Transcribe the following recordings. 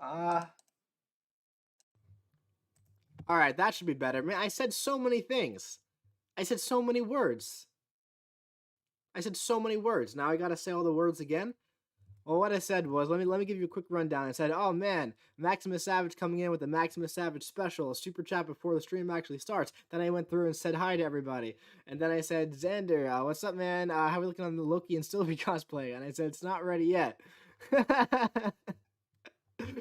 All right, that should be better. Man, I said so many things. I said so many words. I said so many words. Now I gotta say all the words again. Well, what I said was, let me give you a quick rundown. I said, oh man, Maximus Savage coming in with the Maximus Savage special, a super chat before the stream actually starts. Then I went through and said hi to everybody. And then I said, Xander, what's up, man? How are we looking on the Loki and Sylvie cosplay? And I said, it's not ready yet.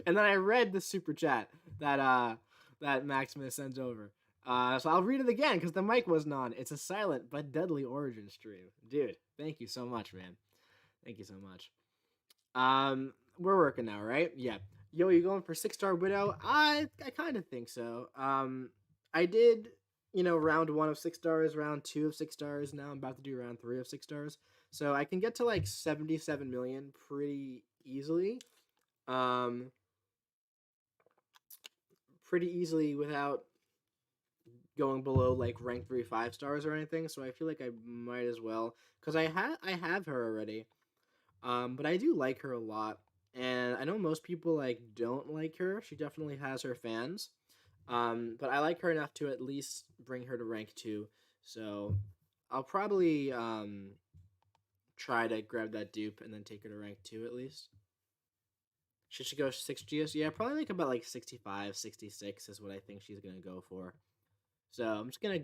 And then I read the super chat that Maximus sends over. So I'll read it again because the mic wasn't on. It's a silent but deadly origin stream. Dude, thank you so much, man. Thank you so much. We're working now, right? Yeah. Yo, you going for 6-star Widow? I kind of think so. I did, round 1 of 6 stars, round 2 of 6 stars. Now I'm about to do round 3 of 6 stars. So I can get to like 77 million pretty easily. Pretty easily without going below like rank 3 5 stars or anything. So I feel like I might as well, because I have her already. But I do like her a lot, and I know most people like don't like her. She definitely has her fans, but I like her enough to at least bring her to rank 2. So I'll probably try to grab that dupe and then take her to rank 2 at least. Should she go 6 GS? Yeah, probably like about like 65, 66 is what I think she's gonna go for. So I'm just gonna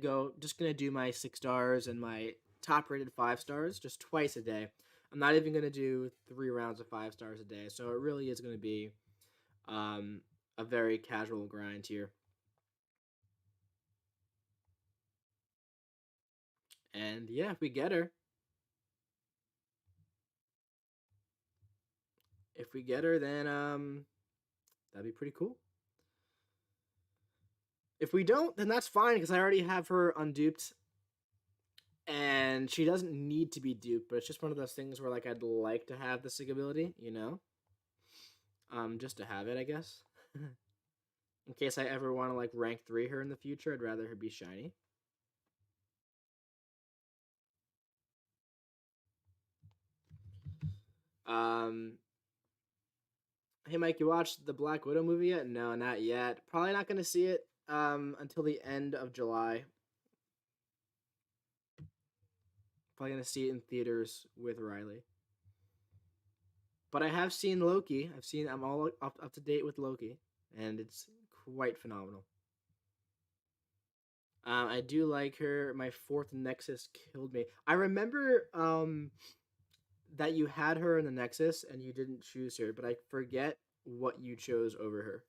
do my 6 stars and my top rated 5 stars just twice a day. I'm not even gonna do 3 rounds of 5 stars a day. So it really is gonna be a very casual grind here. And yeah, if we get her, then that'd be pretty cool. If we don't, then that's fine because I already have her unduped. And she doesn't need to be duped, but it's just one of those things where like I'd like to have the sig ability, just to have it, I guess. In case I ever want to like rank 3 her in the future, I'd rather her be shiny. Hey Mike, you watched the Black Widow movie yet? No, not yet. Probably not gonna see it until the end of July. Probably gonna see it in theaters with Riley. But I have seen Loki. I'm all up to date with Loki, and it's quite phenomenal. I do like her. My 4th Nexus killed me. I remember that you had her in the Nexus and you didn't choose her, but I forget what you chose over her.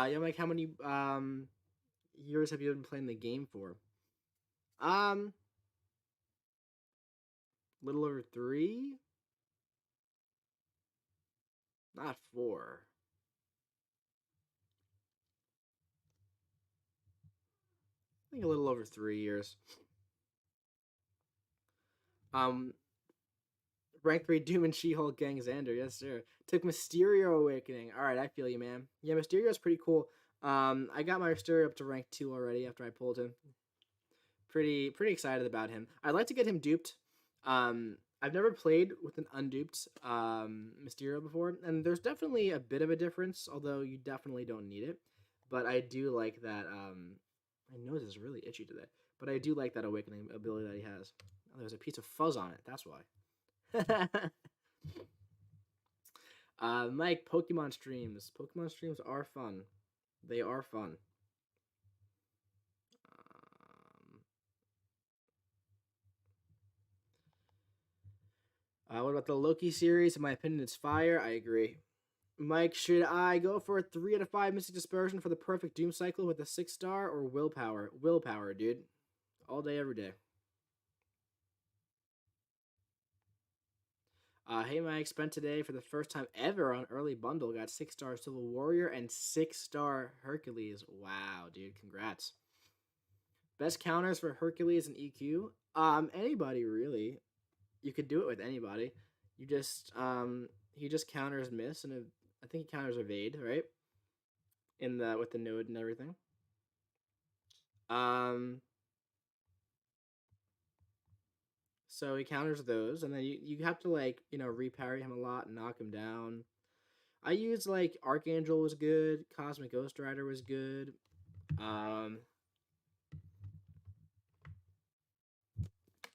Yeah, Mike, how many years have you been playing the game for? Little over 3, not 4. I think a little over 3 years. Rank 3 Doom and She-Hulk gang Xander, yes sir. Took Mysterio Awakening. Alright, I feel you, man. Yeah, Mysterio's pretty cool. I got my Mysterio up to rank 2 already after I pulled him. Pretty excited about him. I'd like to get him duped. I've never played with an unduped Mysterio before, and there's definitely a bit of a difference, although you definitely don't need it. But I do like that. My nose is really itchy today, but I do like that awakening ability that he has. Oh, there's a piece of fuzz on it. That's why. Mike, Pokemon streams. Pokemon streams are fun. They are fun. What about the Loki series? In my opinion, it's fire. I agree. Mike, should I go for a 3 out of 5 Mystic Dispersion for the perfect Doom cycle with a 6-star or Willpower? Willpower, dude. All day, every day. Hey Mike, spent today for the first time ever on early bundle. Got 6-star Civil Warrior and 6-star Hercules. Wow, dude, congrats. Best counters for Hercules and EQ? Anybody really. You could do it with anybody. You just he just counters miss, and I think he counters evade, right? In the with the node and everything. So he counters those, and then you have to like reparry him a lot and knock him down. I used like Archangel was good, Cosmic Ghost Rider was good. Um,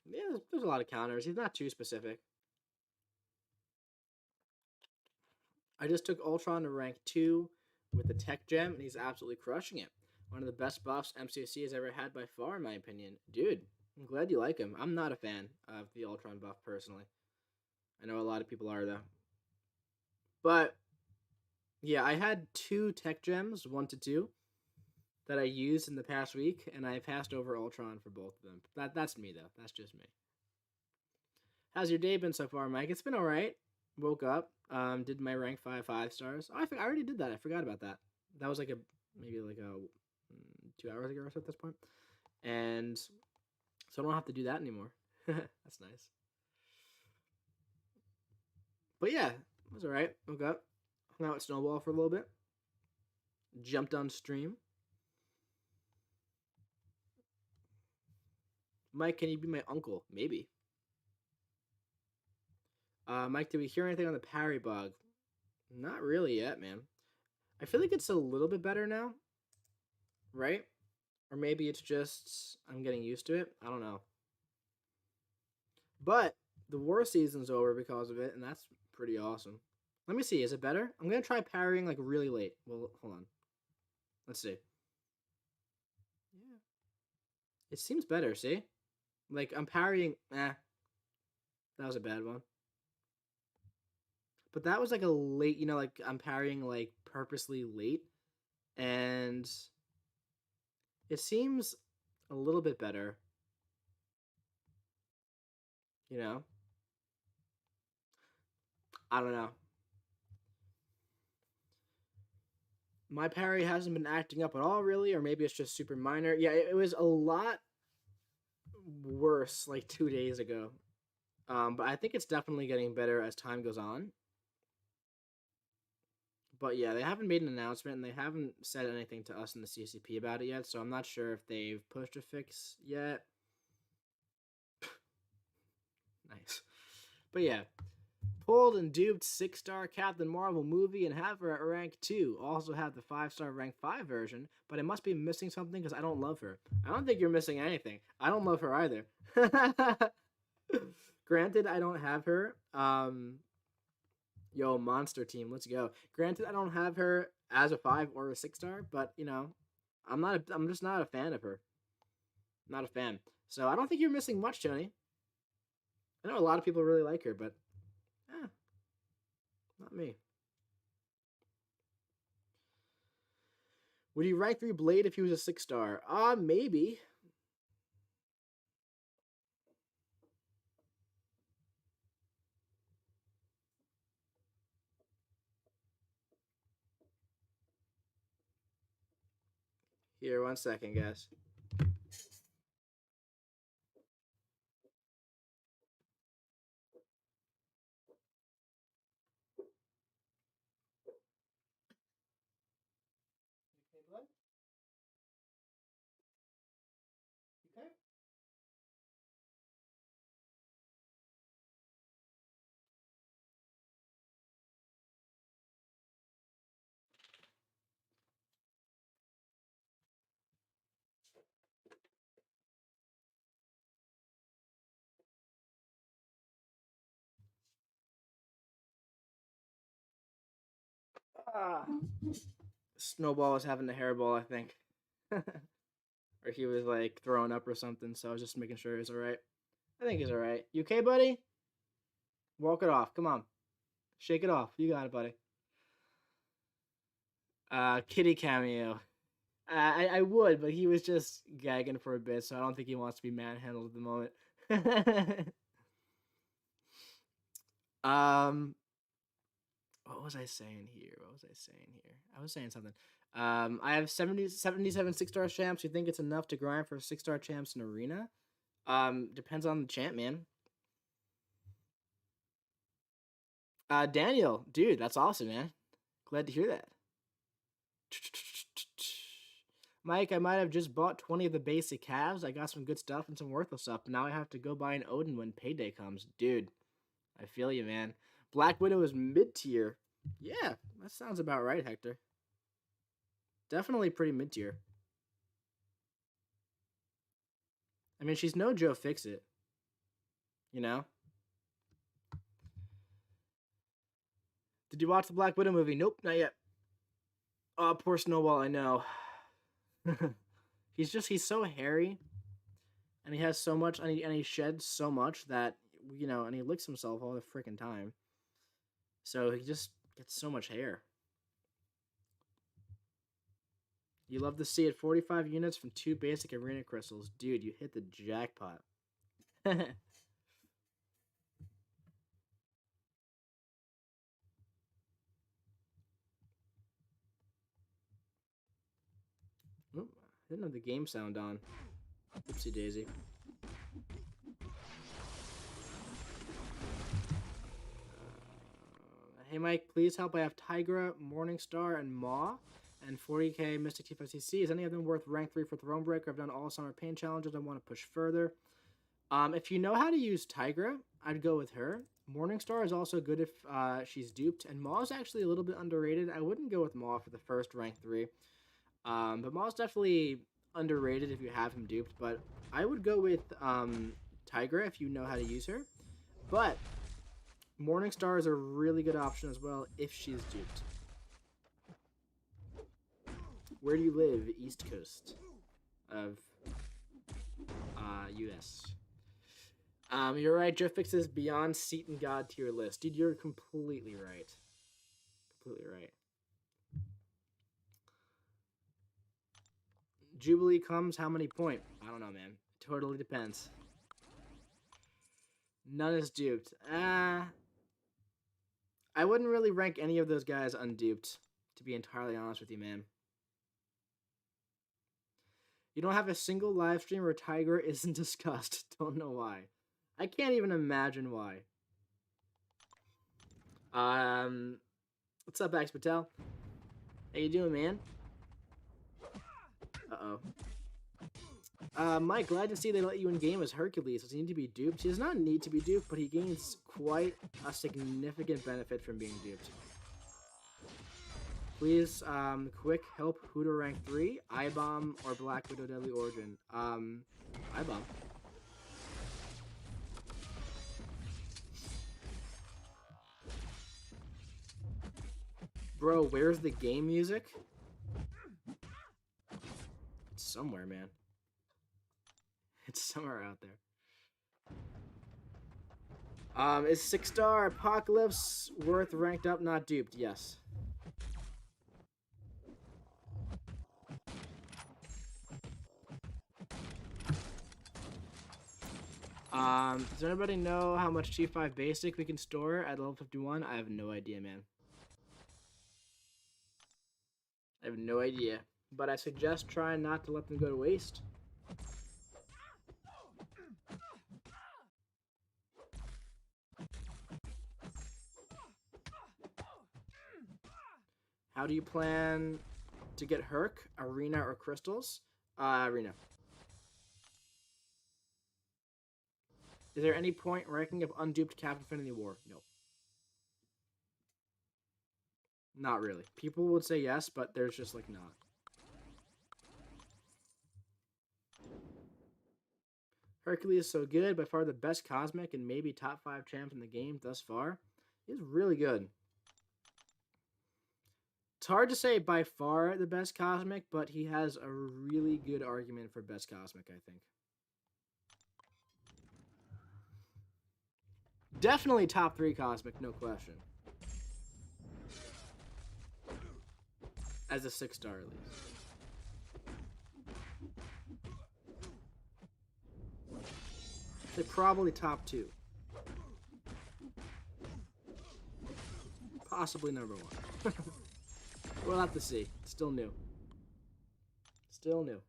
yeah, there's a lot of counters. He's not too specific. I just took Ultron to rank 2 with the Tech Gem, and he's absolutely crushing it. One of the best buffs MCC has ever had by far, in my opinion. Dude, I'm glad you like him. I'm not a fan of the Ultron buff personally. I know a lot of people are though. But yeah, I had 2 Tech Gems, 1 to 2, that I used in the past week, and I passed over Ultron for both of them. That's me though. That's just me. How's your day been so far, Mike? It's been all right. Woke up, did my rank 5 5 stars. Oh, I already did that. I forgot about that. That was like maybe like a 2 hours ago or so at this point, and so I don't have to do that anymore. That's nice. But yeah, it was all right. Woke up, hung out with Snowball for a little bit, jumped on stream. Mike, can you be my uncle? Maybe. Mike, did we hear anything on the Parry bug? Not really yet, man. I feel like it's a little bit better now, right? Or maybe it's just I'm getting used to it. I don't know. But the war season's over because of it, and that's pretty awesome. Let me see. Is it better? I'm gonna try parrying like really late. Well, hold on. Let's see. Yeah. It seems better. See, like I'm parrying. That was a bad one. But that was like a late. Like I'm parrying like purposely late, and it seems a little bit better. You know. I don't know. My parry hasn't been acting up at all, really, or maybe it's just super minor. Yeah, it was a lot worse like 2 days ago. But I think it's definitely getting better as time goes on. But yeah, they haven't made an announcement and they haven't said anything to us in the CCP about it yet, so I'm not sure if they've pushed a fix yet. Nice. But yeah, pulled and duped 6-star Captain Marvel movie and have her at rank 2. Also have the 5-star rank 5 version, but I must be missing something because I don't love her. I don't think you're missing anything. I don't love her either. Granted, I don't have her. Yo, Monster Team, let's go. Granted, I don't have her as a 5 or a 6-star, but I'm just not a fan of her. Not a fan. So I don't think you're missing much, Tony. I know a lot of people really like her, but not me. Would you rank 3 Blade if he was a 6-star? Maybe. Here, 1 second, guys. Okay. Ah. Snowball was having a hairball, I think. Or he was like throwing up or something, so I was just making sure he's alright. I think he's alright. You okay, buddy? Walk it off. Come on. Shake it off. You got it, buddy. Kitty cameo. I would, but he was just gagging for a bit, so I don't think he wants to be manhandled at the moment. What was I saying here? I was saying something. I have 77 6-star champs. You think it's enough to grind for 6-star champs in arena? Depends on the champ, man. Daniel, dude, that's awesome, man. Glad to hear that. Mike, I might have just bought 20 of the basic calves. I got some good stuff and some worthless stuff, but now I have to go buy an Odin when payday comes. Dude, I feel you, man. Black Widow is mid-tier. Yeah, that sounds about right, Hector. Definitely pretty mid-tier. I mean, she's no Joe Fix-It. You know? Did you watch the Black Widow movie? Nope, not yet. Oh, poor Snowball, I know. he's so hairy. And he has so much, and he sheds so much that, you know, and he licks himself all the freaking time. So he just gets so much hair. You love to see it. 45 units from 2 basic arena crystals. Dude, you hit the jackpot. Oop, I didn't have the game sound on. Oopsie daisy. Hey Mike, please help. I have Tigra, Morningstar, and Maw, and 40k Mystic T5CC. Is any of them worth rank 3 for Thronebreaker? I've done all Summer Pain challenges. I want to push further. If you know how to use Tigra, I'd go with her. Morningstar is also good if she's duped, and Maw is actually a little bit underrated. I wouldn't go with Maw for the first rank 3. But Maw's definitely underrated if you have him duped, but I would go with Tigra if you know how to use her. But Morningstar is a really good option as well if she's duped. Where do you live? East Coast of US. You're right, Joe Fixes beyond Seton God tier list. Dude, you're completely right. Completely right. Jubilee comes, how many point? I don't know, man. Totally depends. None is duped. I wouldn't really rank any of those guys unduped, to be entirely honest with you, man. You don't have a single live stream where Tiger isn't discussed. Don't know why. I can't even imagine why. What's up, Axe Patel? How you doing, man? Uh-oh. Mike, glad to see they let you in game as Hercules. Does he need to be duped? He does not need to be duped, but he gains quite a significant benefit from being duped. Please, quick help Hooter rank 3, I-Bomb, or Black Widow Deadly Origin. I-Bomb. Bro, where's the game music? It's somewhere, man. It's somewhere out there. Is 6-star Apocalypse worth ranked up, not duped? Yes. Does anybody know how much G5 basic we can store at level 51? I have no idea, man. I have no idea. But I suggest trying not to let them go to waste. How do you plan to get Herc, Arena, or Crystals? Arena. Is there any point ranking of unduped Captain Infinity War? No. Not really. People would say yes, but there's just like not. Hercules is so good, by far the best Cosmic and maybe top 5 champ in the game thus far. He's really good. It's hard to say by far the best Cosmic, but he has a really good argument for best Cosmic, I think. Definitely top 3 Cosmic, no question. As a 6-star at least. They're probably top 2. Possibly number 1. We'll have to see. Still new. Still new.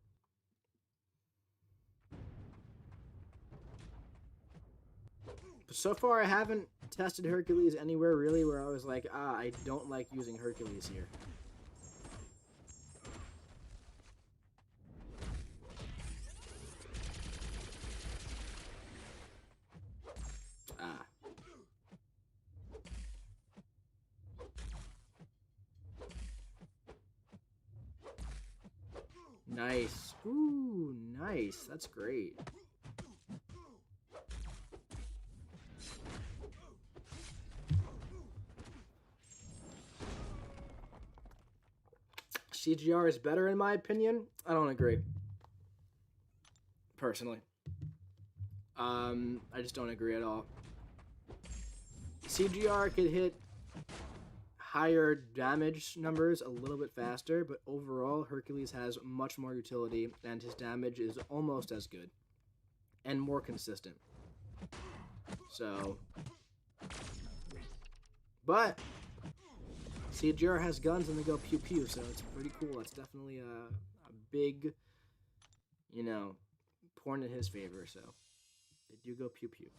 But so far, I haven't tested Hercules anywhere really where I was like, I don't like using Hercules here. Nice. Ooh, nice. That's great. CGR is better in my opinion. I don't agree. Personally. I just don't agree at all. CGR could hit higher damage numbers a little bit faster, but overall, Hercules has much more utility, and his damage is almost as good and more consistent. So, but CGR has guns and they go pew pew, so it's pretty cool. It's definitely a big, you know, point in his favor. So they do go pew pew.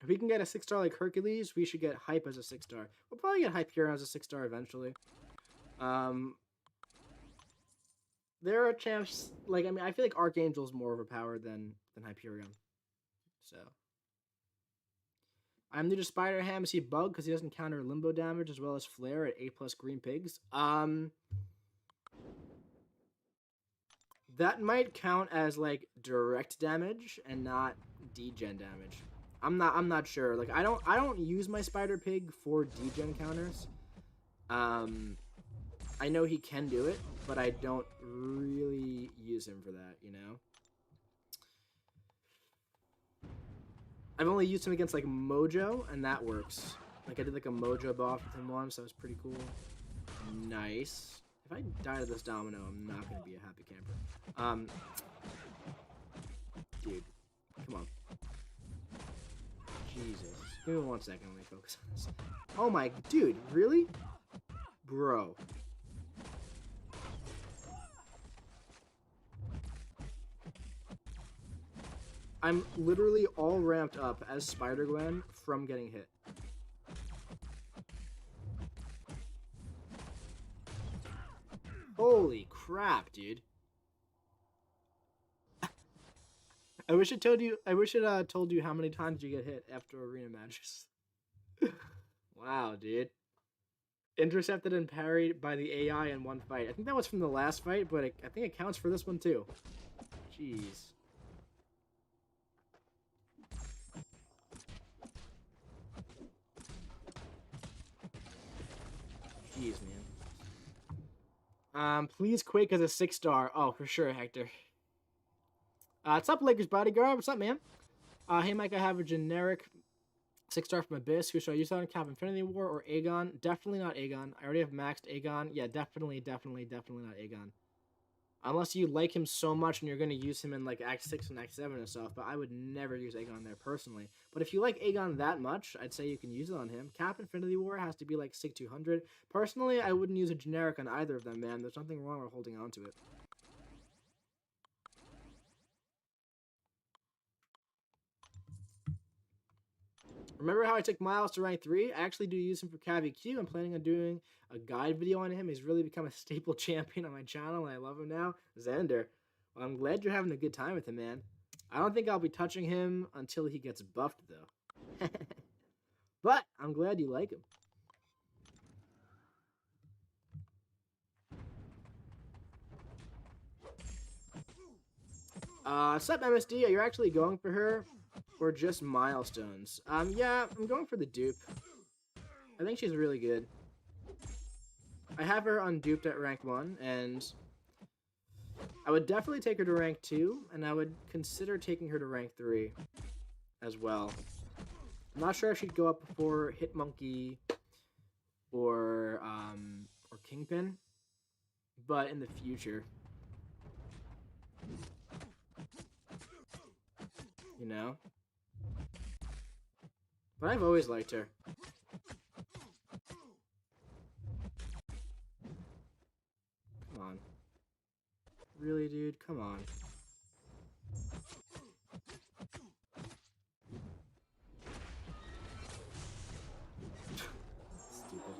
If we can get a 6-star like Hercules, we should get hype as a 6-star. We'll probably get hype here as a 6-star eventually. There are champs like I feel like Archangel's more overpowered than Hyperion. So I'm new to Spider Ham. Is he bug because he doesn't counter limbo damage as well as flare at 8+ green pigs? That might count as like direct damage and not degen damage. I'm not sure. Like I don't use my spider pig for degen counters. I know he can do it, but I don't really use him for that, you know? I've only used him against like Mojo, and that works. Like I did like a Mojo buff with him once, that was pretty cool. Nice. If I die to this domino, I'm not gonna be a happy camper. Dude, come on. Jesus. Give me 1 second, let me focus on this. Oh my, dude, really? Bro. I'm literally all ramped up as Spider-Gwen from getting hit. Holy crap, dude. I wish it told you how many times you get hit after arena matches. Wow, dude. Intercepted and parried by the AI in one fight. I think that was from the last fight, but I think it counts for this one too. Jeez. Jeez, man. Please Quake as a 6-star. Oh, for sure, Hector. What's up, Lakers bodyguard? What's up, man? Hey, Mike, I have a generic 6-star from Abyss. Who should I use on? Cap Infinity War or Aegon? Definitely not Aegon. I already have maxed Aegon. Yeah, definitely not Aegon. Unless you like him so much and you're going to use him in like Act 6 and Act 7 and stuff, but I would never use Aegon there personally. But if you like Aegon that much, I'd say you can use it on him. Cap Infinity War has to be like 6-200. Personally, I wouldn't use a generic on either of them, man. There's nothing wrong with holding on to it. Remember how I took Miles to rank 3? I actually do use him for Cavi Q. I'm planning on doing a guide video on him. He's really become a staple champion on my channel, and I love him now. Xander. Well, I'm glad you're having a good time with him, man. I don't think I'll be touching him until he gets buffed, though. But I'm glad you like him. Sup, MSD? Are you actually going for her? Or just milestones? Yeah, I'm going for the dupe. I think she's really good. I have her unduped at rank 1, and I would definitely take her to rank 2, and I would consider taking her to rank 3 as well. I'm not sure if she'd go up before Hitmonkey or Kingpin, but in the future. You know? But I've always liked her. Come on. Really, dude? Come on. Stupid.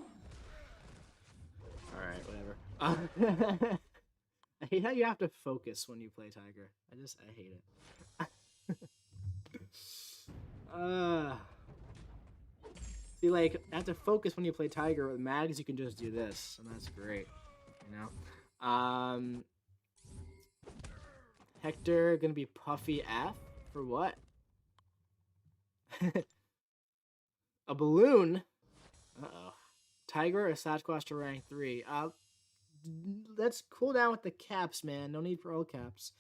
Alright, whatever. I hate how you have to focus when you play Tiger. I hate it. See, like, I have to focus when you play Tiger. With Mags, you can just do this, and that's great, you know? Um, Hector gonna be Puffy F for what? A balloon? Uh-oh. Tiger or Sasquatch to rank 3? Let's cool down with the caps, man. No need for all caps.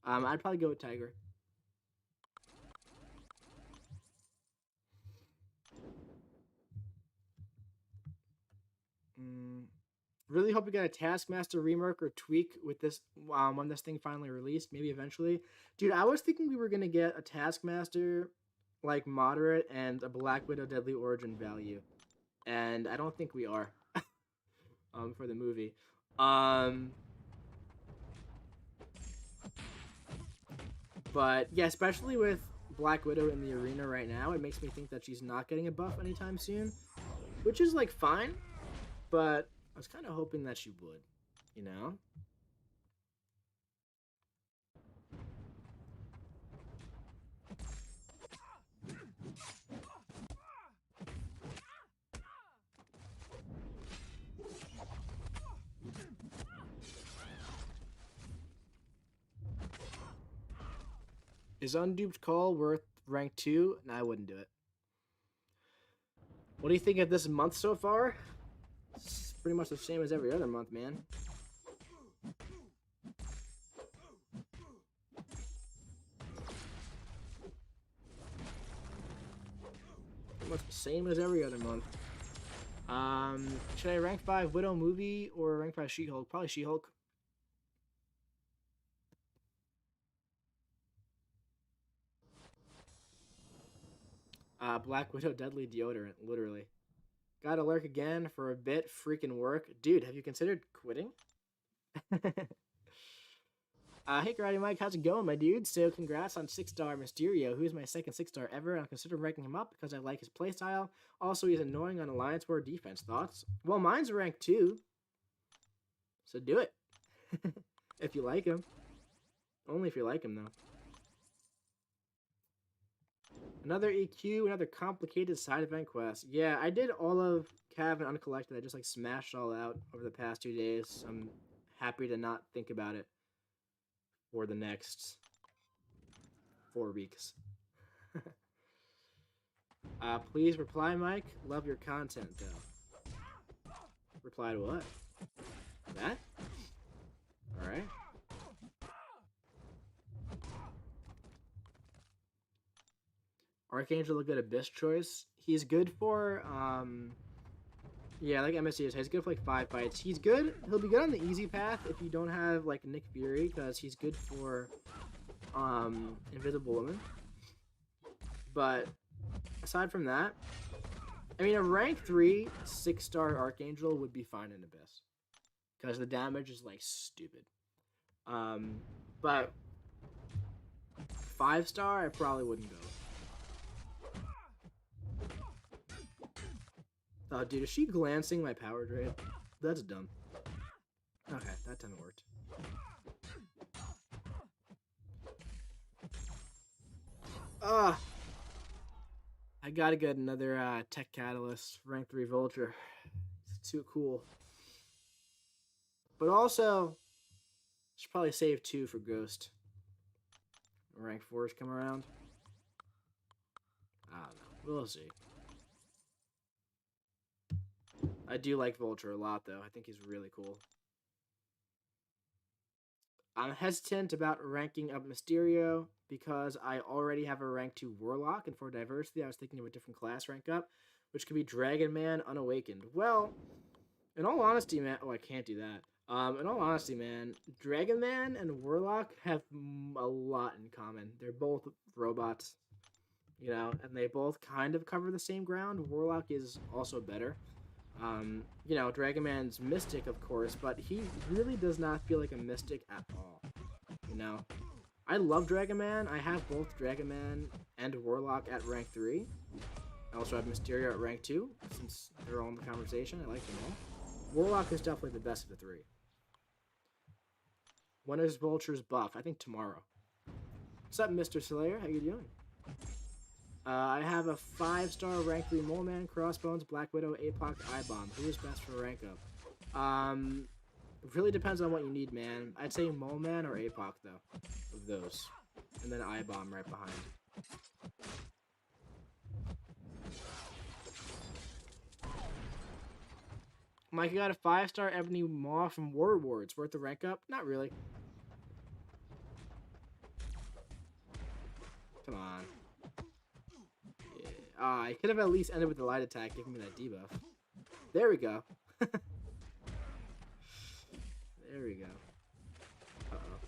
I'd probably go with Tiger. Really hope we get a Taskmaster remark or tweak with this when this thing finally released. Maybe eventually. Dude, I was thinking we were going to get a Taskmaster like moderate and a Black Widow Deadly Origin value. And I don't think we are for the movie. But yeah, especially with Black Widow in the arena right now, it makes me think that she's not getting a buff anytime soon, which is like fine, but I was kind of hoping that she would, you know? Is Unduped Call worth rank 2? No, I wouldn't do it. What do you think of this month so far? It's pretty much the same as every other month, man. Pretty much the same as every other month. Should I rank 5 Widow movie or rank 5 She-Hulk? Probably She-Hulk. Black Widow Deadly Deodorant, literally. Gotta lurk again for a bit, freaking work. Dude, have you considered quitting? Hey, Karate Mike, how's it going, my dude? So, congrats on 6-star Mysterio, who's my second 6-star ever, and I'm considering ranking him up because I like his playstyle. Also, he's annoying on Alliance War defense. Thoughts? Well, mine's rank 2, so do it. If you like him. Only if you like him, though. Another EQ, another complicated side event quest. Yeah, I did all of Cav and Uncollected. I just like smashed it all out over the past 2 days. I'm happy to not think about it for the next 4 weeks. Please reply, Mike. Love your content, though. Reply to what? That? Alright. Archangel a good Abyss choice. He's good for, yeah, like MSC says, he's good for like 5 fights. He's good. He'll be good on the easy path if you don't have like Nick Fury, because he's good for Invisible Woman. But aside from that, I mean, a rank 3 6-star Archangel would be fine in Abyss, because the damage is like stupid. But 5-star, I probably wouldn't go. Oh, dude, is she glancing my power drain? That's dumb. Okay, that time it worked. I gotta get another Tech Catalyst rank 3 Vulture. It's too cool. But also, should probably save 2 for Ghost. Rank 4s come around. I don't know. We'll see. I do like Vulture a lot, though. I think he's really cool. I'm hesitant about ranking up Mysterio because I already have a rank 2 Warlock, and for diversity, I was thinking of a different class rank up, which could be Dragon Man Unawakened. Well, in all honesty, man... Oh, I can't do that. In all honesty, man, Dragon Man and Warlock have a lot in common. They're both robots, you know, and they both kind of cover the same ground. Warlock is also better. You know, Dragon Man's mystic, of course, but he really does not feel like a mystic at all, you know? I love Dragon Man. I have both Dragon Man and Warlock at rank 3. I also have Mysterio at rank 2, since they're all in the conversation. I like them all. Warlock is definitely the best of the 3. When is Vulture's buff? I think tomorrow. What's up, Mr. Slayer? How you doing? I have a 5-star rank 3 Moleman, Crossbones, Black Widow, Apoc, Eye Bomb. Who is best for rank up? It really depends on what you need, man. I'd say Mole Man or Apoc, though, of those. And then I-Bomb right behind. Mike, you got a 5-star Ebony Maw from War Rewards. Worth the rank up? Not really. Come on. Yeah. I could have at least ended with the light attack, giving me that debuff. There we go. There we go. Uh-oh.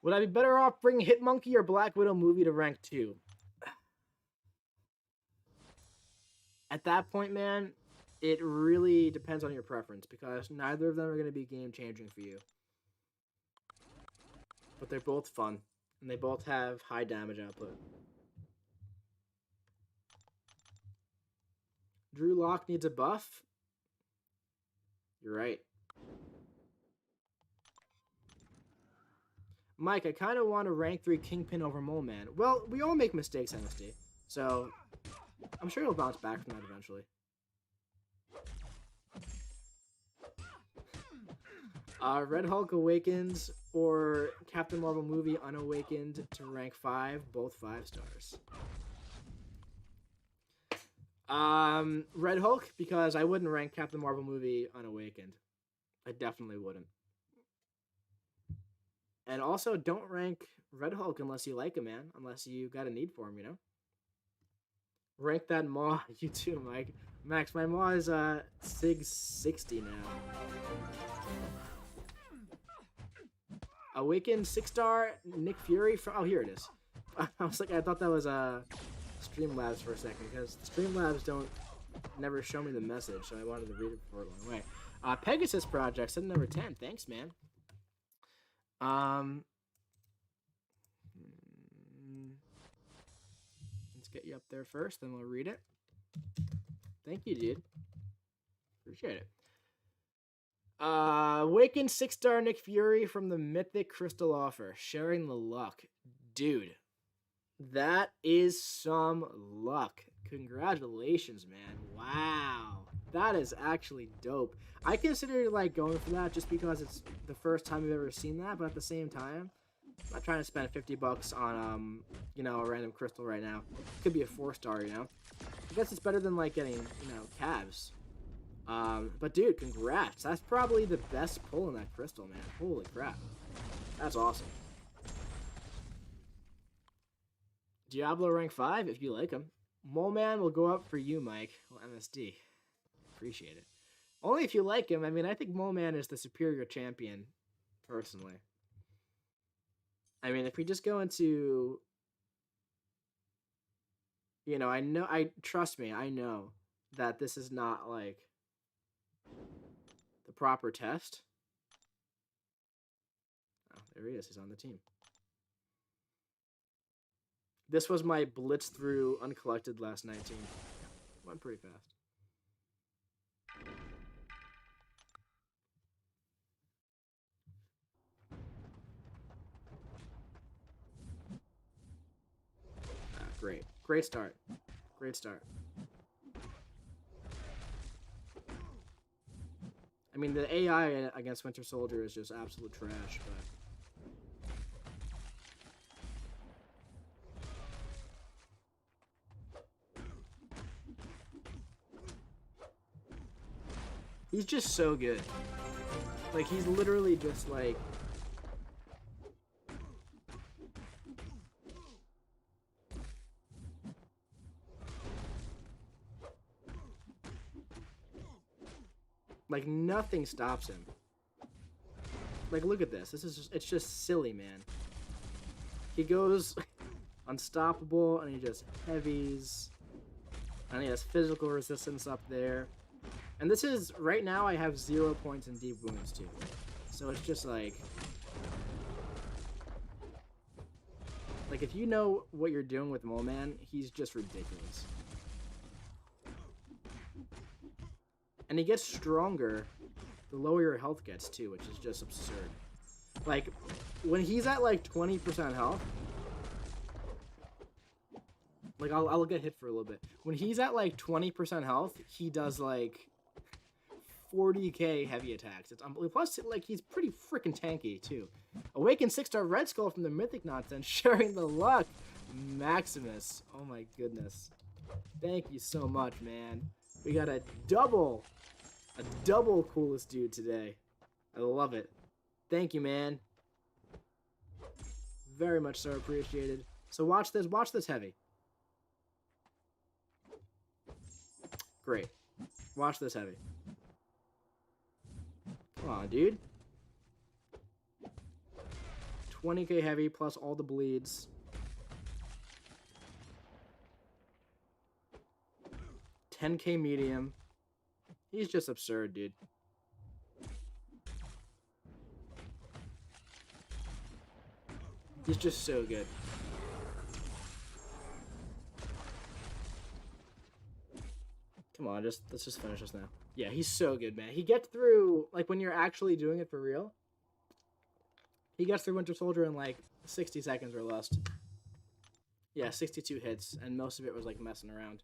Would I be better off bringing Hitmonkey or Black Widow movie to rank 2? At that point, man, it really depends on your preference, because neither of them are going to be game-changing for you. But they're both fun, and they both have high damage output. Drew Lock needs a buff? You're right. Mike, I kind of want to rank 3 Kingpin over Mole Man. Well, we all make mistakes, MSD. So, I'm sure you'll bounce back from that eventually. Red Hulk Awakens or Captain Marvel movie Unawakened to rank 5, both 5 stars. Red Hulk, because I wouldn't rank Captain Marvel movie Unawakened. I definitely wouldn't. And also, don't rank Red Hulk unless you like him, man. Unless you got a need for him, you know? Rank that Maw. You too, Mike. Max, my Maw is, Sig 60 now. Awakened 6-star Nick Fury from... Oh, here it is. I was like, I thought that was, Streamlabs for a second, because Streamlabs never show me the message, so I wanted to read it before it went away. Pegasus Project, set number 10. Thanks, man. Let's get you up there first, then we'll read it. Thank you, dude. Appreciate it. Awakened 6-star Nick Fury from the Mythic Crystal Offer. Sharing the luck. Dude, that is some luck. Congratulations, man. Wow. That is actually dope. I consider like going for that just because it's the first time I've ever seen that, but at the same time, I'm not trying to spend $50 on you know, a random crystal right now. It could be a 4-star, you know. I guess it's better than like getting, you know, calves. But dude, congrats. That's probably the best pull in that crystal, man. Holy crap. That's awesome. Diablo rank 5 if you like him. Mole Man will go up for you, Mike. Well, MSD. Appreciate it. Only if you like him. I mean, I think Mole Man is the superior champion, personally. I mean, if we just go into... You know, trust me, I know that this is not, like, the proper test. Oh, there he is. He's on the team. This was my blitz through uncollected last 19. Went pretty fast. Great. Great start. Great start. I mean, the AI against Winter Soldier is just absolute trash, but... He's just so good. Like, he's literally just, like... Like, nothing stops him. Like, look at this. This is just, it's just silly, man. He goes unstoppable, and he just heavies. And he has physical resistance up there. And this is, right now, I have 0 points in deep wounds, too. So it's just like... Like, if you know what you're doing with Mole Man, he's just ridiculous. And he gets stronger the lower your health gets, too, which is just absurd. Like, when he's at, like, 20% health, Like, I'll get hit for a little bit. When he's at, like, 20% health, he does, like, 40k heavy attacks. It's unbelievable. Plus, like, he's pretty freaking tanky, too. Awakened 6-star Red Skull from the Mythic nonsense, sharing the luck. Maximus. Oh, my goodness. Thank you so much, man. We got a double coolest dude today. I love it. Thank you, man. Very much so appreciated. So watch this heavy. Great. Watch this heavy. Come on, dude. 20k heavy plus all the bleeds. 10k medium. He's just absurd, dude. He's just so good. Come on, let's just finish this now. Yeah, he's so good, man. He gets through, like, when you're actually doing it for real, he gets through Winter Soldier in, like, 60 seconds or less. Yeah, 62 hits, and most of it was, like, messing around.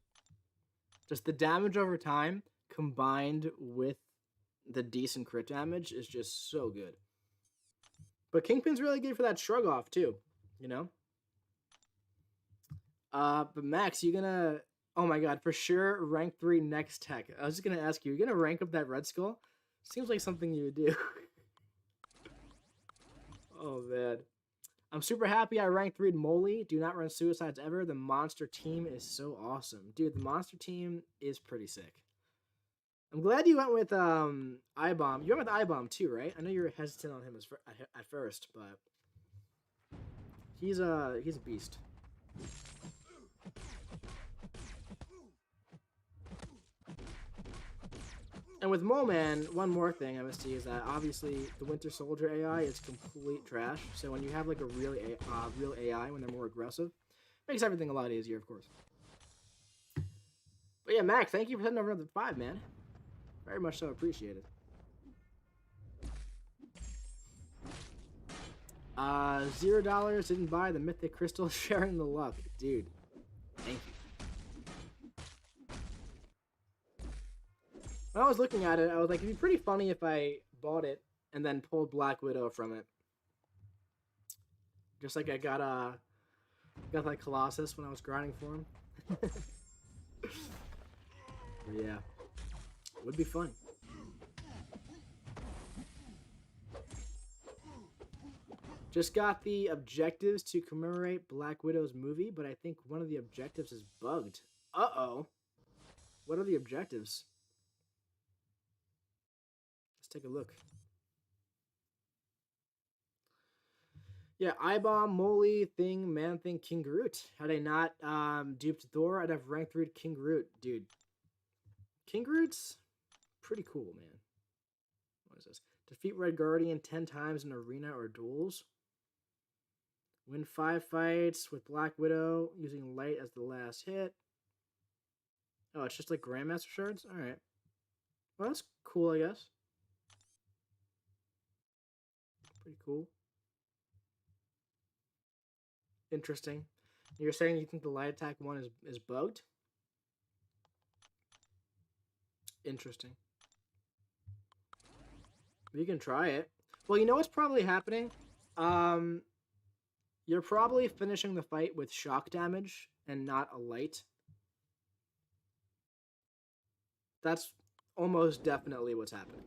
Just the damage over time, combined with the decent crit damage, is just so good. But Kingpin's really good for that shrug off, too, you know? But Max, you gonna... Oh my god, for sure, rank 3 next tech. I was just gonna ask you, you're gonna rank up that Red Skull? Seems like something you would do. Oh man. I'm super happy I ranked 3'd Molly. Do not run suicides ever. The monster team is so awesome. Dude, the monster team is pretty sick. I'm glad you went with I-Bomb. You went with I-Bomb too, right? I know you were hesitant on him at first, but he's a beast. And with Moleman, one more thing I must see is that obviously the Winter Soldier AI is complete trash. So when you have like a real AI when they're more aggressive, makes everything a lot easier, of course. But yeah, Max, thank you for sending over another 5, man. Very much so appreciated. $0 didn't buy the Mythic Crystal, sharing the luck, dude. Thank you. When I was looking at it, I was like, it'd be pretty funny if I bought it and then pulled Black Widow from it. Just like I got like Colossus when I was grinding for him. Yeah. Would be funny. Just got the objectives to commemorate Black Widow's movie, but I think one of the objectives is bugged. Uh-oh. What are the objectives? Let's take a look. Yeah, I-Bomb, Molly, Thing, Man-Thing, King Groot. Had I not duped Thor, I'd have ranked 3 King Groot. Dude. King Groot's pretty cool, man. What is this? Defeat Red Guardian 10 times in arena or duels. Win 5 fights with Black Widow using light as the last hit. Oh, it's just like Grandmaster shards? Alright. Well, that's cool, I guess. Pretty cool. Interesting. You're saying you think the light attack one is bugged? Interesting. You can try it. Well, you know what's probably happening? You're probably finishing the fight with shock damage and not a light. That's almost definitely what's happening.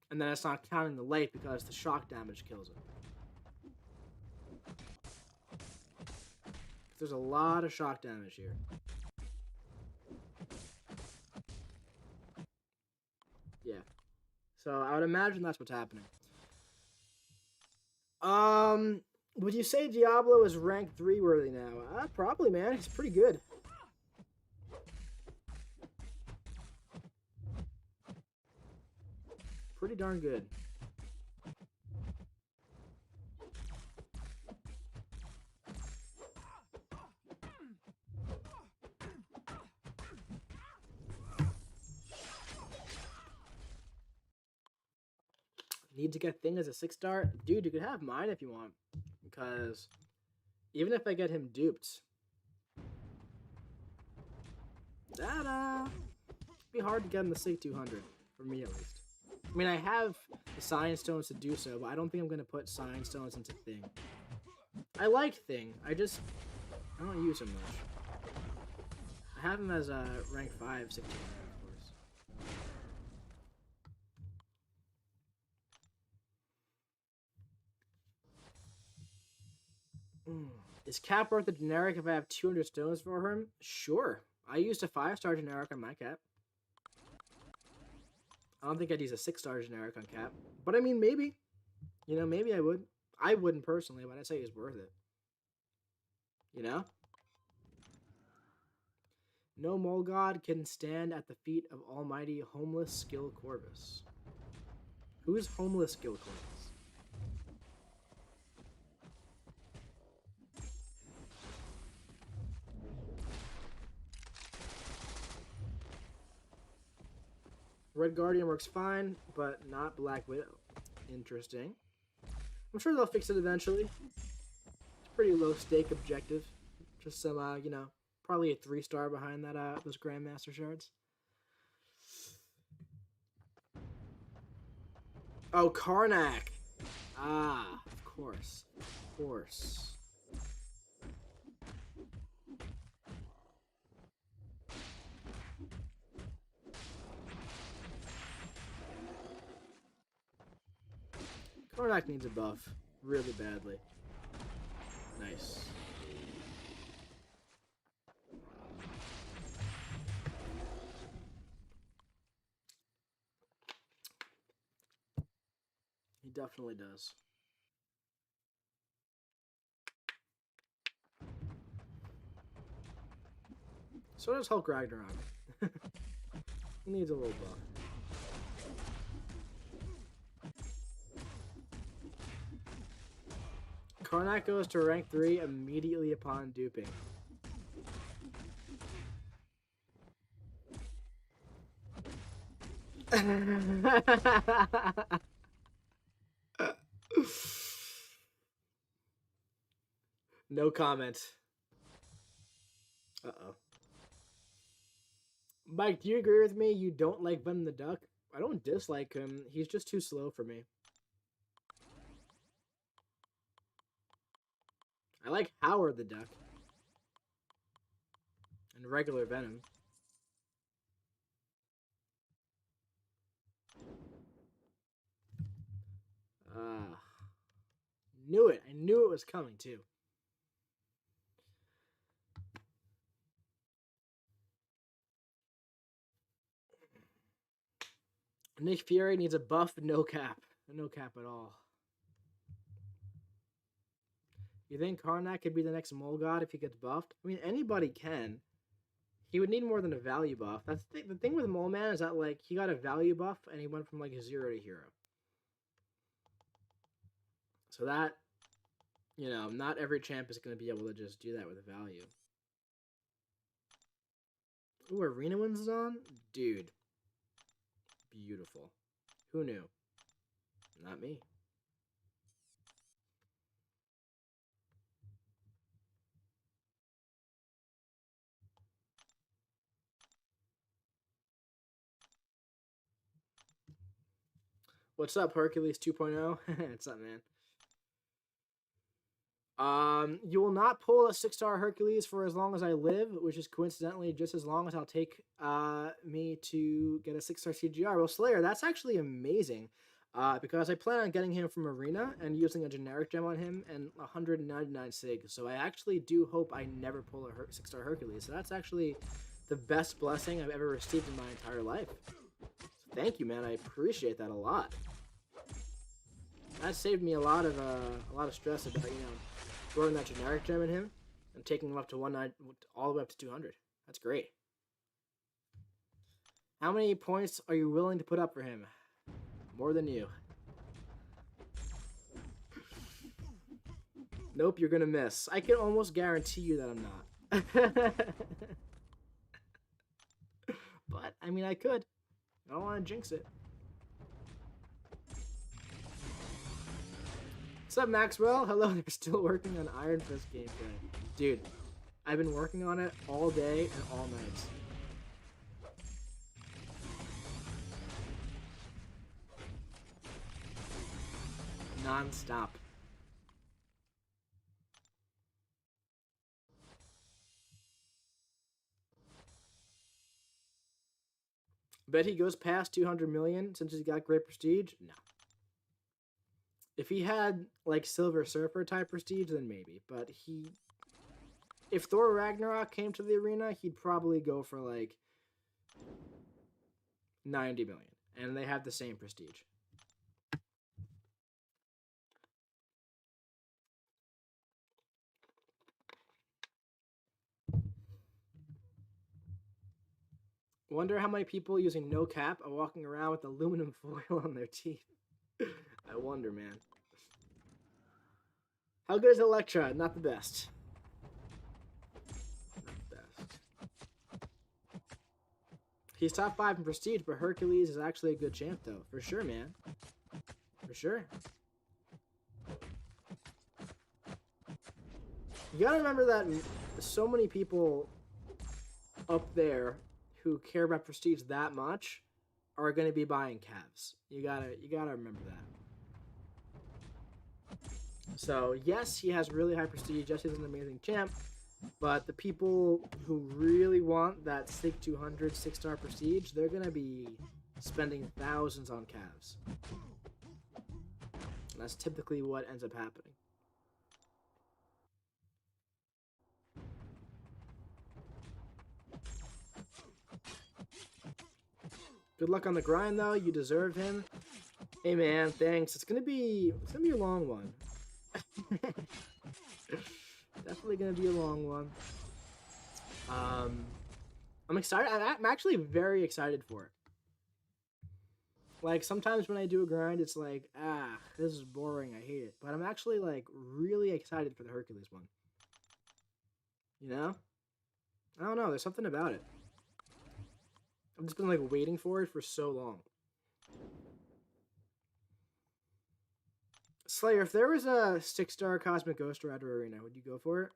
And then it's not counting the light because the shock damage kills it. There's a lot of shock damage here. Yeah. So I would imagine that's what's happening. Would you say Diablo is rank 3 worthy now? Probably, man. He's pretty good. Pretty darn good. Need to get Thing as a 6-star? Dude, you could have mine if you want. Because Even if I get him duped. Ta-da! It'd be hard to get him the Sig 200. For me, at least. I mean, I have the Science Stones to do so, but I don't think I'm going to put Science Stones into Thing. I like Thing. I don't use him much. I have him as a rank 5, 6, of course. Is Cap worth a generic if I have 200 stones for him? Sure. I used a 5-star generic on my Cap. I don't think I'd use a 6-star generic on Cap. But I mean, maybe. You know, maybe I would. I wouldn't personally, but I'd say he's worth it. You know? No mole god can stand at the feet of almighty homeless Skill Corvus. Who is homeless Skill Corvus? Red Guardian works fine, but not Black Widow. Interesting. I'm sure they'll fix it eventually. It's a pretty low stake objective. Just some, you know, probably a 3-star behind that those Grandmaster shards. Oh, Karnak. Ah, of course. Of course. Karnak needs a buff. Really badly. Nice. He definitely does. So does Hulk Ragnarok. He needs a little buff. Karnak goes to rank 3 immediately upon duping. No comment. Uh-oh. Mike, do you agree with me? You don't like Venom the Duck? I don't dislike him. He's just too slow for me. I like Howard the Duck. And regular Venom. Knew it. I knew it was coming, too. Nick Fury needs a buff, no cap. No cap at all. You think Karnak could be the next Mole God if he gets buffed? I mean, anybody can. He would need more than a value buff. That's the thing with Mole Man is that, like, he got a value buff and he went from, like, 0 to hero. So that, you know, not every champ is going to be able to just do that with a value. Ooh, Arena Winds is on? Dude. Beautiful. Who knew? Not me. What's up, Hercules 2.0? What's up, man? You will not pull a 6-star Hercules for as long as I live, which is coincidentally just as long as I'll take me to get a 6-star CGR. Well, Slayer, that's actually amazing. Because I plan on getting him from Arena and using a generic gem on him and 199 sig. So I actually do hope I never pull a 6-star Hercules. So that's actually the best blessing I've ever received in my entire life. So thank you, man. I appreciate that a lot. That saved me a lot of stress about, you know, throwing that generic gem in him and taking him up to 190, all the way up to 200. That's great. How many points are you willing to put up for him? More than you. Nope, you're gonna miss. I can almost guarantee you that I'm not. But, I mean, I could. I don't want to jinx it. What's up, Maxwell? Hello, they're still working on Iron Fist gameplay. Dude, I've been working on it all day and all night. Non-stop. Bet he goes past 200 million since he's got great prestige? No. If he had, like, Silver Surfer type prestige, then maybe. But he... If Thor Ragnarok came to the arena, he'd probably go for, like, 90 million. And they have the same prestige. Wonder how many people using no cap are walking around with aluminum foil on their teeth. I wonder, man. How good is Elektra? Not the best. Not the best. He's top 5 in prestige, but Hercules is actually a good champ, though. For sure, man. For sure. You gotta remember that so many people up there who care about prestige that much are going to be buying calves. You gotta remember that. So yes, he has really high prestige. Yes, he's an amazing champ. But the people who really want that SIG 200 6-star prestige, they're going to be spending thousands on calves. And that's typically what ends up happening. Good luck on the grind, though. You deserve him. Hey, man, thanks. It's gonna be a long one. Definitely gonna be a long one. I'm excited. I'm actually very excited for it. Like, sometimes when I do a grind, it's like, this is boring. I hate it. But I'm actually, like, really excited for the Hercules one. You know? I don't know. There's something about it. I've just been, like, waiting for it for so long. Slayer, if there was a 6-star Cosmic Ghost Rider arena, would you go for it?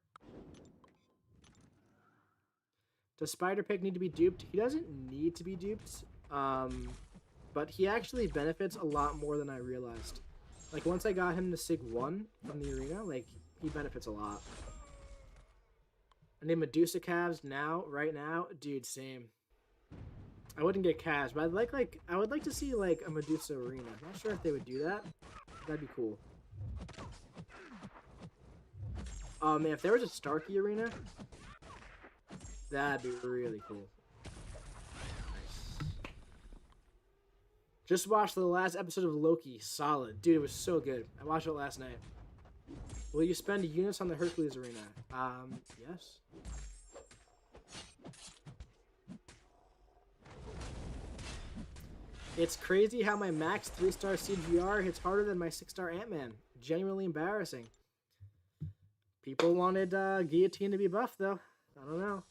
Does Spider-Pig need to be duped? He doesn't need to be duped. But he actually benefits a lot more than I realized. Like, once I got him to SIG 1 from the arena, like, he benefits a lot. I need Medusa calves now, right now. Dude, same. I wouldn't get calves, but I would like to see, like, a Medusa arena. I'm not sure if they would do that. That'd be cool. Oh, man, if there was a Starkey arena, that'd be really cool. Nice. Just watched the last episode of Loki. Solid. Dude, it was so good. I watched it last night. Will you spend units on the Hercules arena? Yes. It's crazy how my max 3-star CGR hits harder than my 6-star Ant-Man. Genuinely embarrassing. People wanted Guillotine to be buffed, though. I don't know.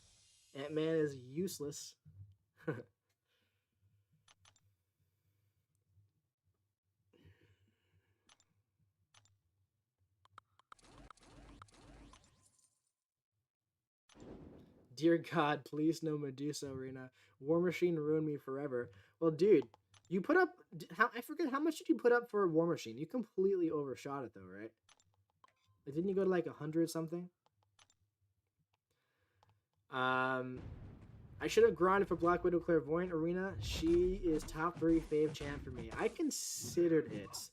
Ant-Man is useless. Dear God, please no Medusa arena. War Machine ruined me forever. Well, dude, you put up... I forget, how much did you put up for War Machine? You completely overshot it, though, right? Like, didn't you go to, like, 100 something? I should have grinded for Black Widow Clairvoyant Arena. She is top 3 fave champ for me. I considered it.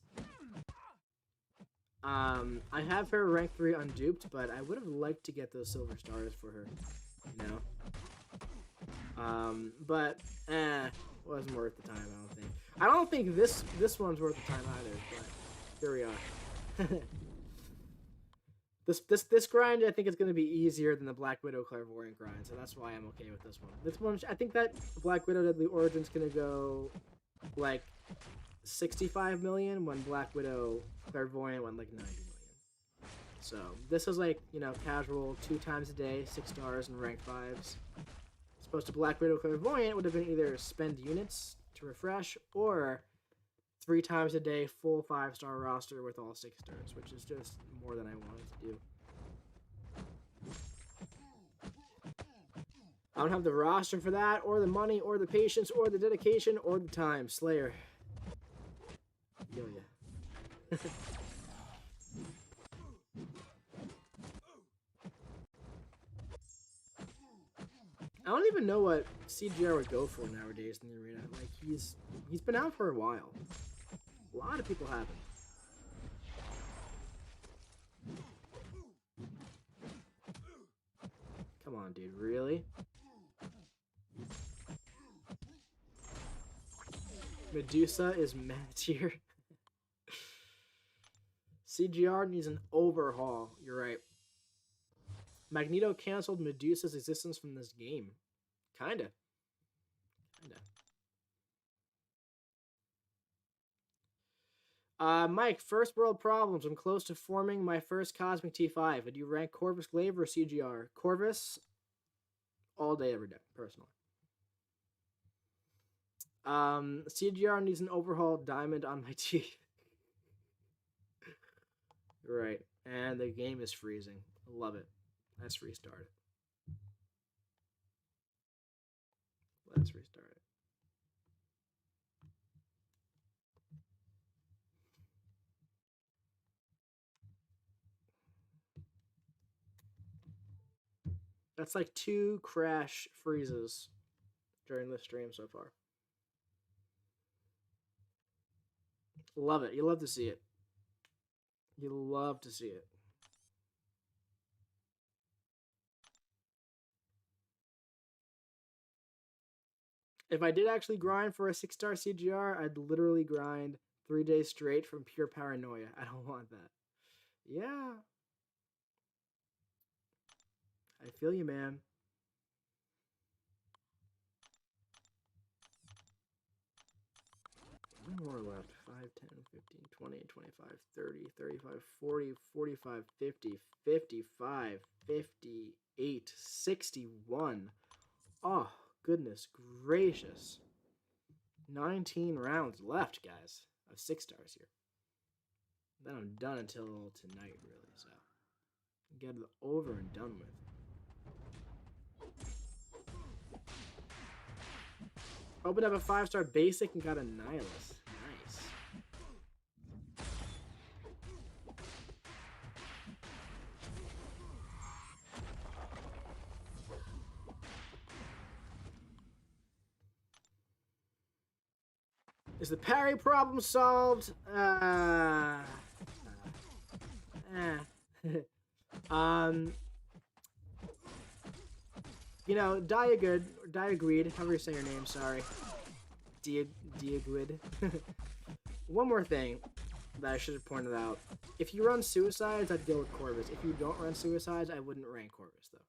I have her rank 3 unduped, but I would have liked to get those silver stars for her. You know? But, wasn't worth the time, I don't think. I don't think this one's worth the time either, but here we are. This grind, I think, is going to be easier than the Black Widow Clairvoyant grind, so that's why I'm okay with this one. This one, I think that Black Widow Deadly Origin's going to go, like, 65 million, when Black Widow Clairvoyant went, like, 90 million. So, this is, like, you know, casual, 2 times a day, 6 stars and rank 5s. As opposed to Black Widow Clairvoyant would have been either spend units to refresh, or 3 times a day, full 5-star roster with all 6 stars, which is just more than I wanted to do. I don't have the roster for that, or the money, or the patience, or the dedication, or the time. Slayer. Yo, yeah. I don't even know what CGR would go for nowadays in the arena. Like, he's been out for a while. A lot of people haven't. Come on, dude. Really? Medusa is mad tier. CGR needs an overhaul. You're right. Magneto canceled Medusa's existence from this game. Kinda. Mike, first world problems. I'm close to forming my first Cosmic T5. Would you rank Corvus Glaive or CGR? Corvus, all day, every day, personally. CGR needs an overhauled diamond on my teeth. Right. And the game is freezing. I love it. Let's restart it. Let's restart it. That's like 2 crash freezes during this stream so far. Love it. You love to see it. You love to see it. If I did actually grind for a 6-star CGR, I'd literally grind 3 days straight from pure paranoia. I don't want that. Yeah. I feel you, man. One more left. 5, 10, 15, 20, 25, 30, 35, 40, 45, 50, 55, 58, 61. Oh, goodness gracious. 19 rounds left, guys, of 6 stars here. Then I'm done until tonight, really, so get it over and done with. Opened up a 5-star basic and got a Nihilus. Nice. Is the parry problem solved? You know, Diagreed, however you say your name, sorry. Diagrid. One more thing that I should have pointed out. If you run Suicides, I'd go with Corvus. If you don't run Suicides, I wouldn't rank Corvus, though.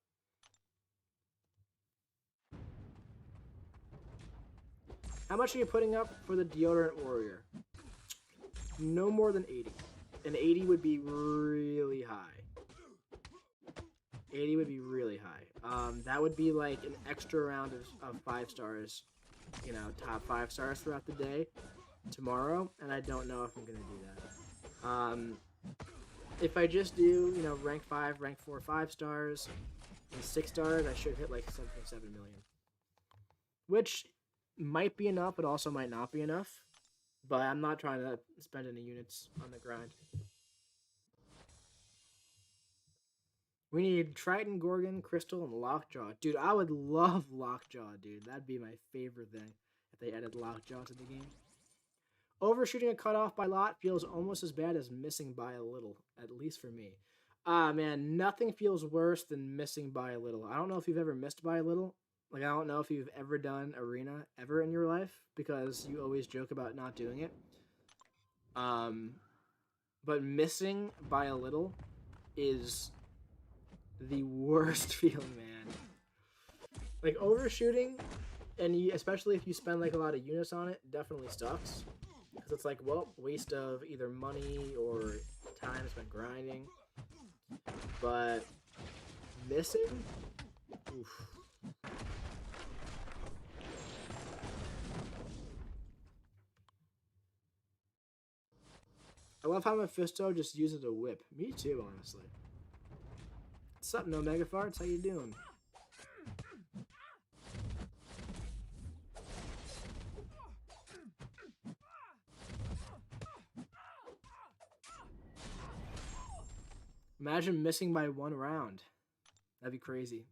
How much are you putting up for the Deodorant Warrior? No more than 80. And 80 would be really high. 80 would be really high. That would be like an extra round of 5 stars. You know, top 5 stars throughout the day tomorrow, and I don't know if I'm gonna do that. If I just do, you know, rank 5, rank 4, 5 stars, and 6 stars, I should hit like 7.7 million. Which might be enough, but also might not be enough. But I'm not trying to spend any units on the grind. We need Triton, Gorgon, Crystal, and Lockjaw. Dude, I would love Lockjaw, dude. That'd be my favorite thing if they added Lockjaw to the game. Overshooting a cutoff by lot feels almost as bad as missing by a little, at least for me. Ah, man, nothing feels worse than missing by a little. I don't know if you've ever missed by a little. Like, I don't know if you've ever done Arena ever in your life, because you always joke about not doing it. But missing by a little is the worst feeling, man. Like, overshooting, and especially if you spend like a lot of units on it, definitely sucks. Because it's like, well, waste of either money or time spent grinding. But missing? Oof. I love how Mephisto just uses a whip. Me too, honestly. What's up, no Mega Farts? How you doing? Imagine missing by 1 round. That'd be crazy.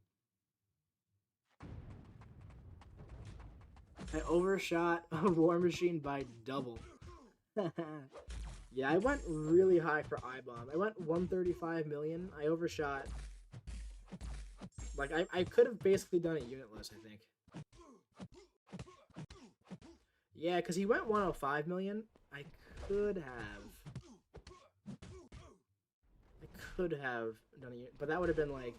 I overshot a War Machine by double. Yeah, I went really high for I-Bomb. I went 135 million. I overshot. Like, I could have basically done it unitless, I think. Yeah, because he went 105 million. I could have done it, but that would have been like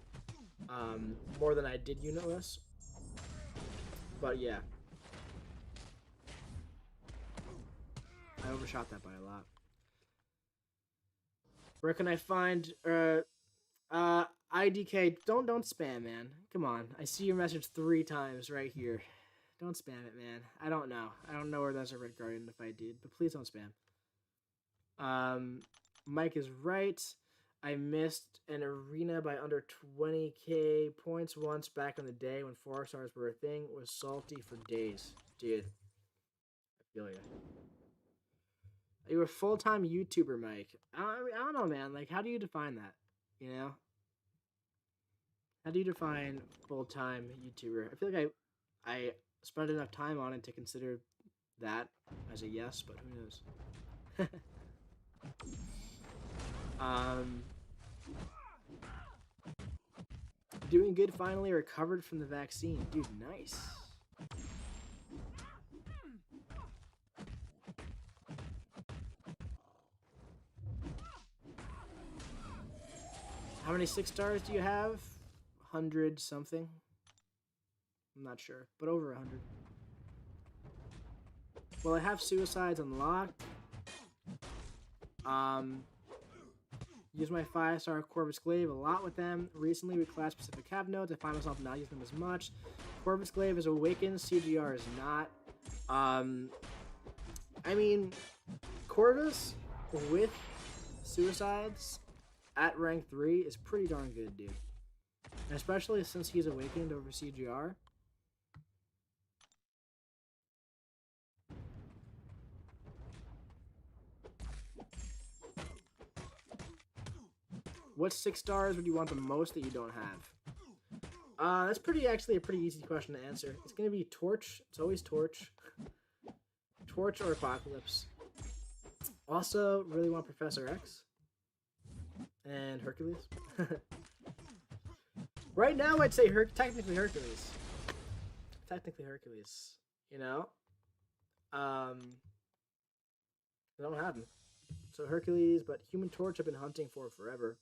more than I did unitless. But yeah, I overshot that by a lot. Where can I find IDK? Don't spam, man. Come on, I see your message 3 times right here. Don't spam it, man. I don't know where there's a Red Guardian if I did, but please don't spam. Mike is right. I missed an arena by under 20k points once back in the day when 4 stars were a thing. It was salty for days. Dude, I feel you. Are you a full-time YouTuber, Mike? I don't know, man. Like, how do you define that? You know? How do you define full-time YouTuber? I feel like I spent enough time on it to consider that as a yes, but who knows? Doing good, finally recovered from the vaccine. Dude, nice. How many 6 stars do you have? 100 something? I'm not sure, but over 100. Well, I have suicides unlocked. Use my 5-star Corvus Glaive a lot with them. Recently, with class-specific cap notes, I find myself not using them as much. Corvus Glaive is awakened, CGR is not. I mean, Corvus with suicides at rank 3 is pretty darn good, dude. And especially since he's awakened over CGR. What 6 stars would you want the most that you don't have? That's actually a pretty easy question to answer. It's gonna be Torch. It's always Torch. Torch or Apocalypse. Also, really want Professor X. And Hercules. Right now, I'd say technically Hercules. Technically Hercules. You know? I don't have him. So Hercules, but Human Torch I've been hunting for forever.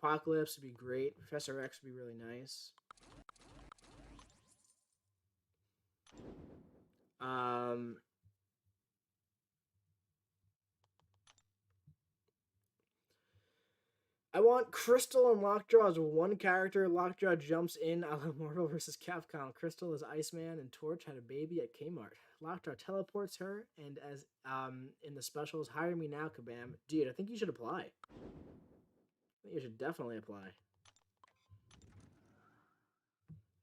Apocalypse would be great. Professor X would be really nice. I want Crystal and Lockjaw as one character. Lockjaw jumps in a la Marvel vs. Capcom. Crystal is Iceman, and Torch had a baby at Kmart. Lockjaw teleports her, and as in the specials, hire me now, Kabam. Dude, I think you should apply. I think you should definitely apply.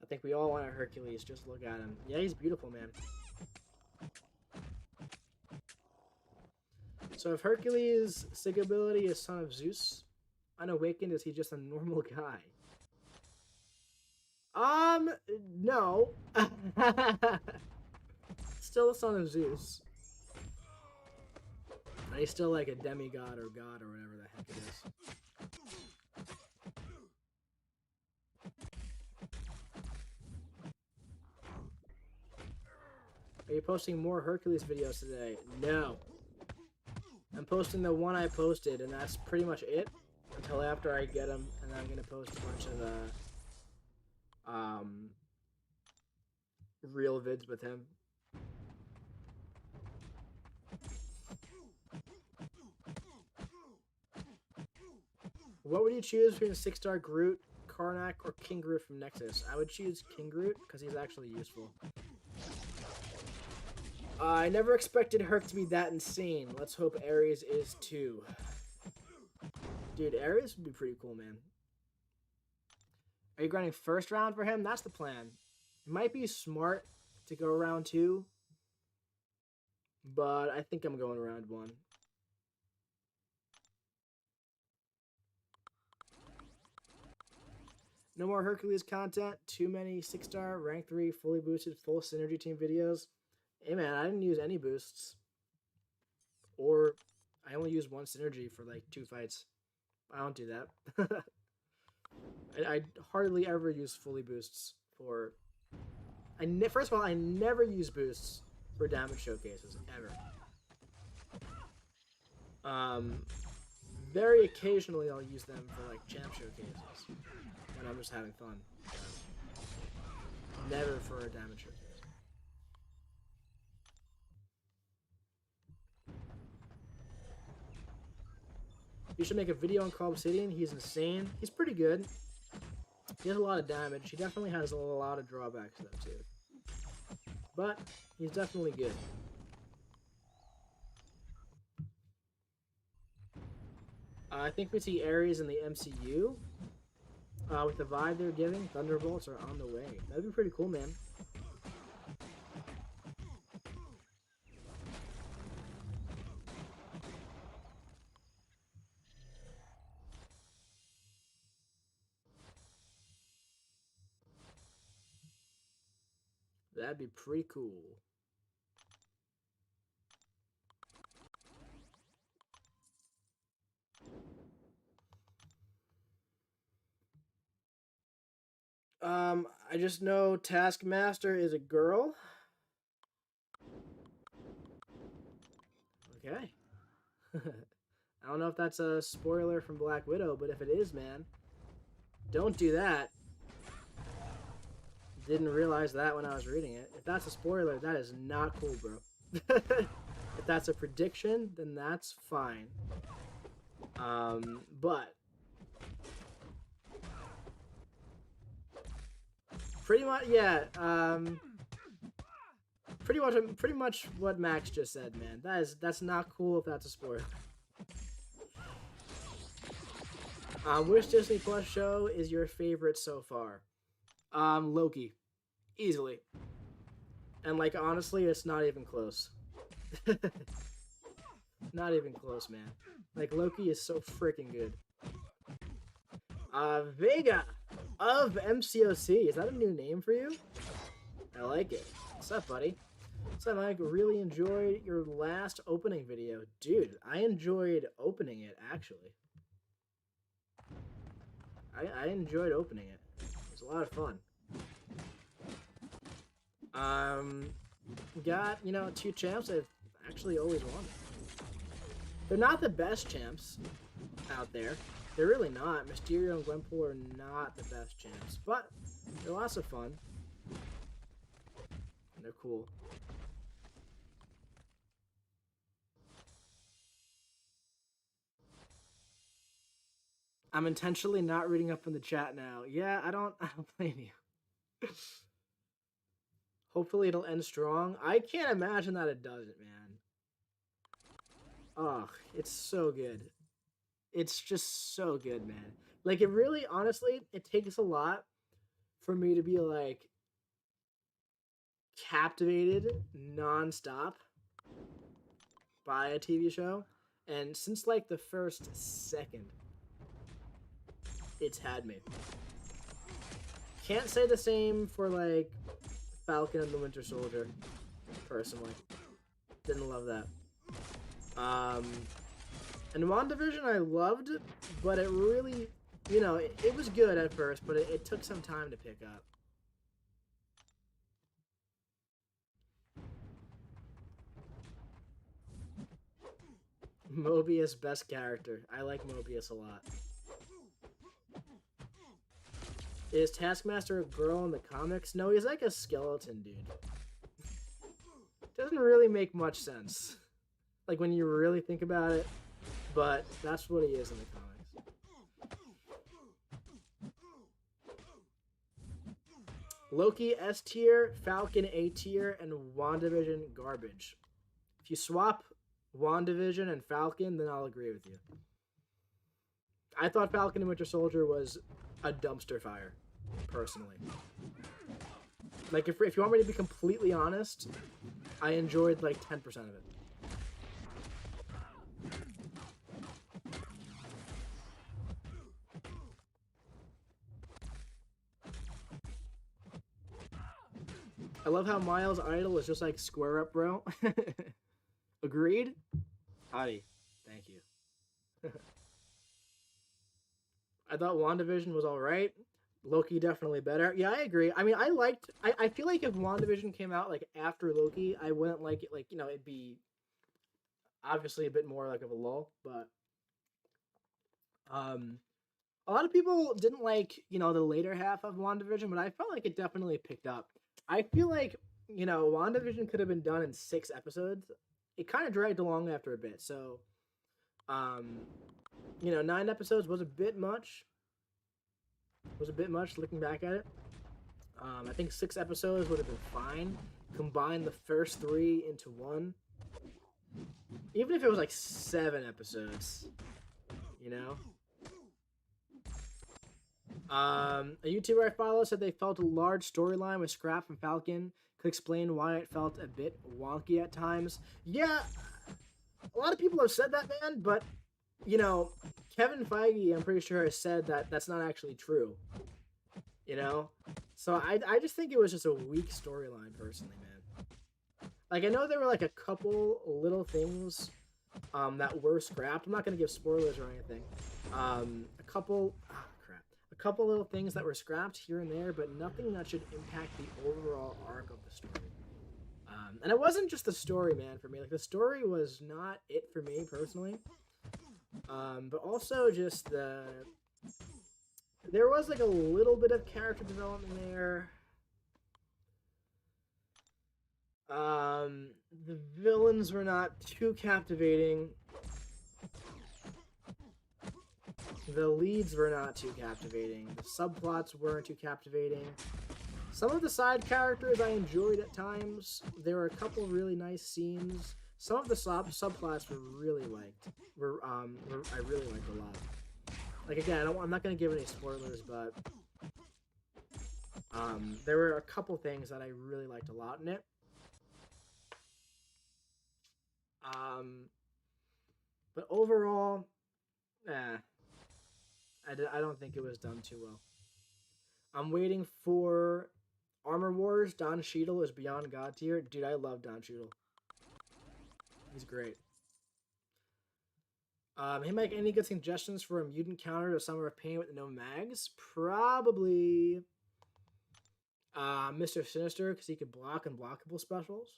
I think we all want a Hercules. Just look at him. Yeah, he's beautiful, man. So if Hercules' sig ability is Son of Zeus, unawakened, is he just a normal guy? No. Still a Son of Zeus. And he's still like a demigod or god or whatever the heck it is. Are you posting more Hercules videos today? No. I'm posting the one I posted, and that's pretty much it until after I get him, and then I'm gonna post a bunch of real vids with him. What would you choose between a 6-star Groot, Karnak, or King Groot from Nexus? I would choose King Groot because he's actually useful. I never expected Herc to be that insane. Let's hope Ares is too. Dude, Ares would be pretty cool, man. Are you grinding first round for him? That's the plan. It might be smart to go round 2, but I think I'm going round 1. No more Hercules content. Too many 6-star, rank 3, fully boosted, full synergy team videos. Hey man, I didn't use any boosts. Or I only used 1 synergy for like 2 fights. I don't do that. I hardly ever use fully boosts for... First of all, I never use boosts for damage showcases, ever. Very occasionally I'll use them for like champ showcases when I'm just having fun. Never for a damage showcase. You should make a video on Call Obsidian. He's insane. He's pretty good. He has a lot of damage. He definitely has a lot of drawbacks though too. But he's definitely good. I think we see Ares in the MCU. With the vibe they're giving, Thunderbolts are on the way. That'd be pretty cool, man. That'd be pretty cool. I just know Taskmaster is a girl. Okay. I don't know if that's a spoiler from Black Widow, but if it is, man, don't do that. Didn't realize that when I was reading it. If that's a spoiler, that is not cool, bro. If that's a prediction, then that's fine. But pretty much, yeah. Pretty much what Max just said, man. That's not cool if that's a spoiler. Which Disney Plus show is your favorite so far? Loki, easily. And like honestly, it's not even close. Not even close, man. Like Loki is so freaking good. Vega of MCOC. Is that a new name for you? I like it. What's up, buddy? What's up, Mike? Really enjoyed your last opening video. Dude, I enjoyed opening it, actually. I enjoyed opening it. It was a lot of fun. Got, 2 champs I've actually always wanted. They're not the best champs out there. They're really not. Mysterio and Gwenpool are not the best champs, but they're lots of fun. And they're cool. I'm intentionally not reading up in the chat now. Yeah, I don't blame you. Hopefully it'll end strong. I can't imagine that it doesn't, man. Oh, it's so good. It's just so good, man. Like, it really, honestly, it takes a lot for me to be, like, captivated nonstop by a TV show. And since, like, the first second, it's had me. Can't say the same for, like, Falcon and the Winter Soldier, personally. Didn't love that. And WandaVision I loved, but it really, it was good at first, but it took some time to pick up. Mobius, best character. I like Mobius a lot. Is Taskmaster a girl in the comics? No, he's like a skeleton dude. Doesn't really make much sense. Like when you really think about it, but that's what he is in the comics. Loki S tier, Falcon A tier, and WandaVision garbage. If you swap WandaVision and Falcon, then I'll agree with you. I thought Falcon and Winter Soldier was a dumpster fire, personally. Like, if you want me to be completely honest, I enjoyed like 10% of it. I love how Miles' idol is just like square up, bro. Agreed? Howdy. Thank you. I thought WandaVision was alright. Loki definitely better. Yeah, I agree. I mean, I feel like if WandaVision came out like after Loki, I wouldn't like it. Like, you know, it'd be obviously a bit more like of a lull, but um a lot of people didn't like, you know, the later half of WandaVision, but I felt like it definitely picked up. I feel like, you know, WandaVision could have been done in 6 episodes. It kind of dragged along after a bit, so um you know, 9 episodes was a bit much. Was a bit much looking back at it. I think 6 episodes would have been fine. Combine the first 3 into one. Even if it was like 7 episodes, you know. A YouTuber I follow said they felt a large storyline with Scrap and Falcon. Could explain why it felt a bit wonky at times. Yeah, a lot of people have said that, man, but you know, Kevin Feige, I'm pretty sure, has said that that's not actually true. You know? So I just think it was just a weak storyline, personally, man. Like, I know there were like a couple little things that were scrapped. I'm not going to give spoilers or anything. A couple little things that were scrapped here and there, but nothing that should impact the overall arc of the story. And it wasn't just the story, man, for me. Like, the story was not it for me, personally. But also just there was like a little bit of character development there. The villains were not too captivating. The leads were not too captivating. The subplots weren't too captivating. Some of the side characters I enjoyed at times. There were a couple really nice scenes. Some of the subplots were really liked. I really liked a lot. Like, again, I'm not gonna give any spoilers, but there were a couple things that I really liked a lot in it. But overall, I don't think it was done too well. I'm waiting for Armor Wars. Don Cheadle is beyond God tier. Dude, I love Don Cheadle. He's great. Hey Mike, any good suggestions for a mutant counter to Summer of Pain with no mags? Probably Mr. Sinister, because he could block unblockable specials.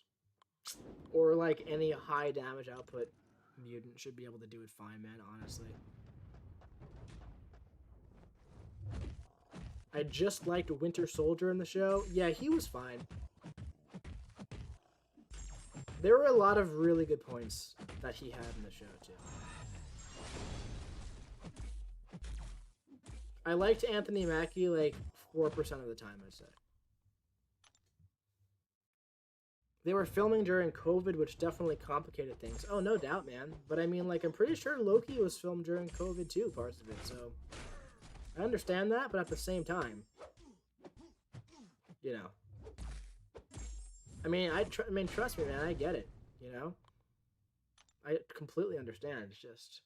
Or like any high damage output mutant should be able to do it fine, man, honestly. I just liked Winter Soldier in the show. Yeah, he was fine. There were a lot of really good points that he had in the show, too. I liked Anthony Mackie like 4% of the time, I'd say. They were filming during COVID, which definitely complicated things. Oh, no doubt, man. But I mean, like, I'm pretty sure Loki was filmed during COVID too, parts of it, so I understand that, but at the same time, you know. I mean, trust me, man, I get it, you know? I completely understand, it's just...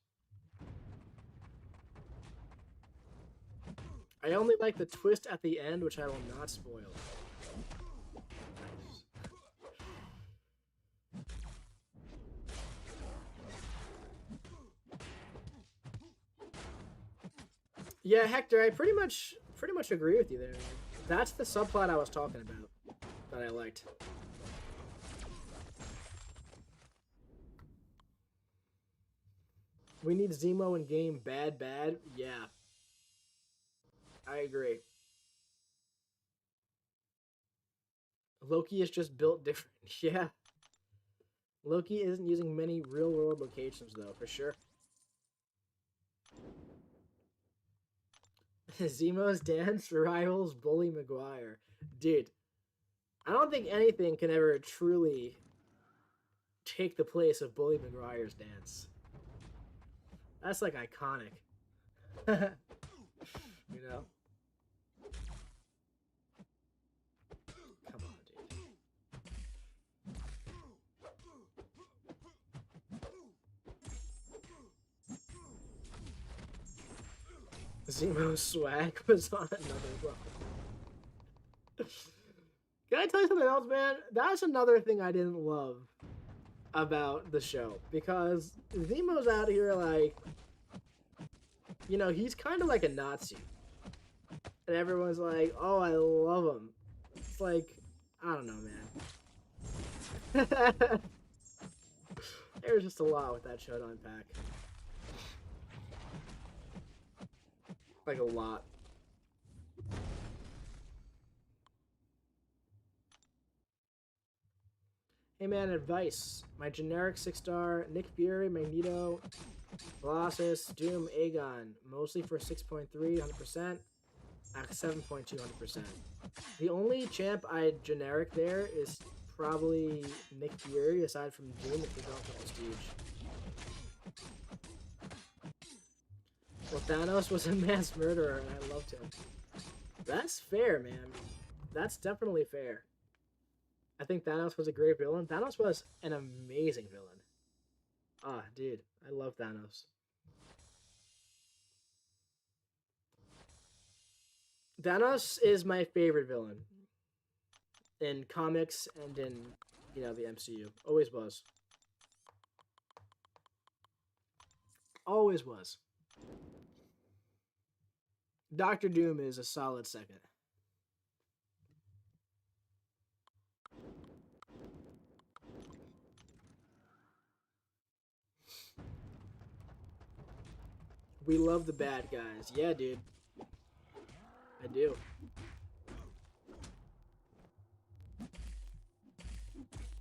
I only like the twist at the end, which I will not spoil. Nice. Yeah, Hector, I pretty much agree with you there. That's the subplot I was talking about that I liked. We need Zemo in game bad. Yeah. I agree. Loki is just built different. Yeah. Loki isn't using many real-world locations, though, for sure. Zemo's dance rivals Bully Maguire. Dude, I don't think anything can ever truly take the place of Bully McGuire's dance. That's like iconic. You know? Come on, dude. Zemo's swag was on another level. Can I tell you something else, man? That's another thing I didn't love about the show. Because Zemo's out here like, you know, he's kind of like a Nazi. And everyone's like, oh, I love him. It's like, I don't know, man. There's just a lot with that show to unpack. Like, a lot. Hey, man, advice. My generic 6-star, Nick Fury, Magneto, Colossus, Doom, Aegon. Mostly for 6.3, 100%. 7.2, 100%. The only champ I generic there is probably Nick Fury, aside from Doom, if you're going for Prestige. Well, Thanos was a mass murderer, and I loved him. That's fair, man. That's definitely fair. I think Thanos was a great villain. Thanos was an amazing villain. Ah, dude, I love Thanos. Thanos is my favorite villain in comics and in, you know, the MCU. Always was. Always was. Doctor Doom is a solid second. We love the bad guys. Yeah, dude. I do.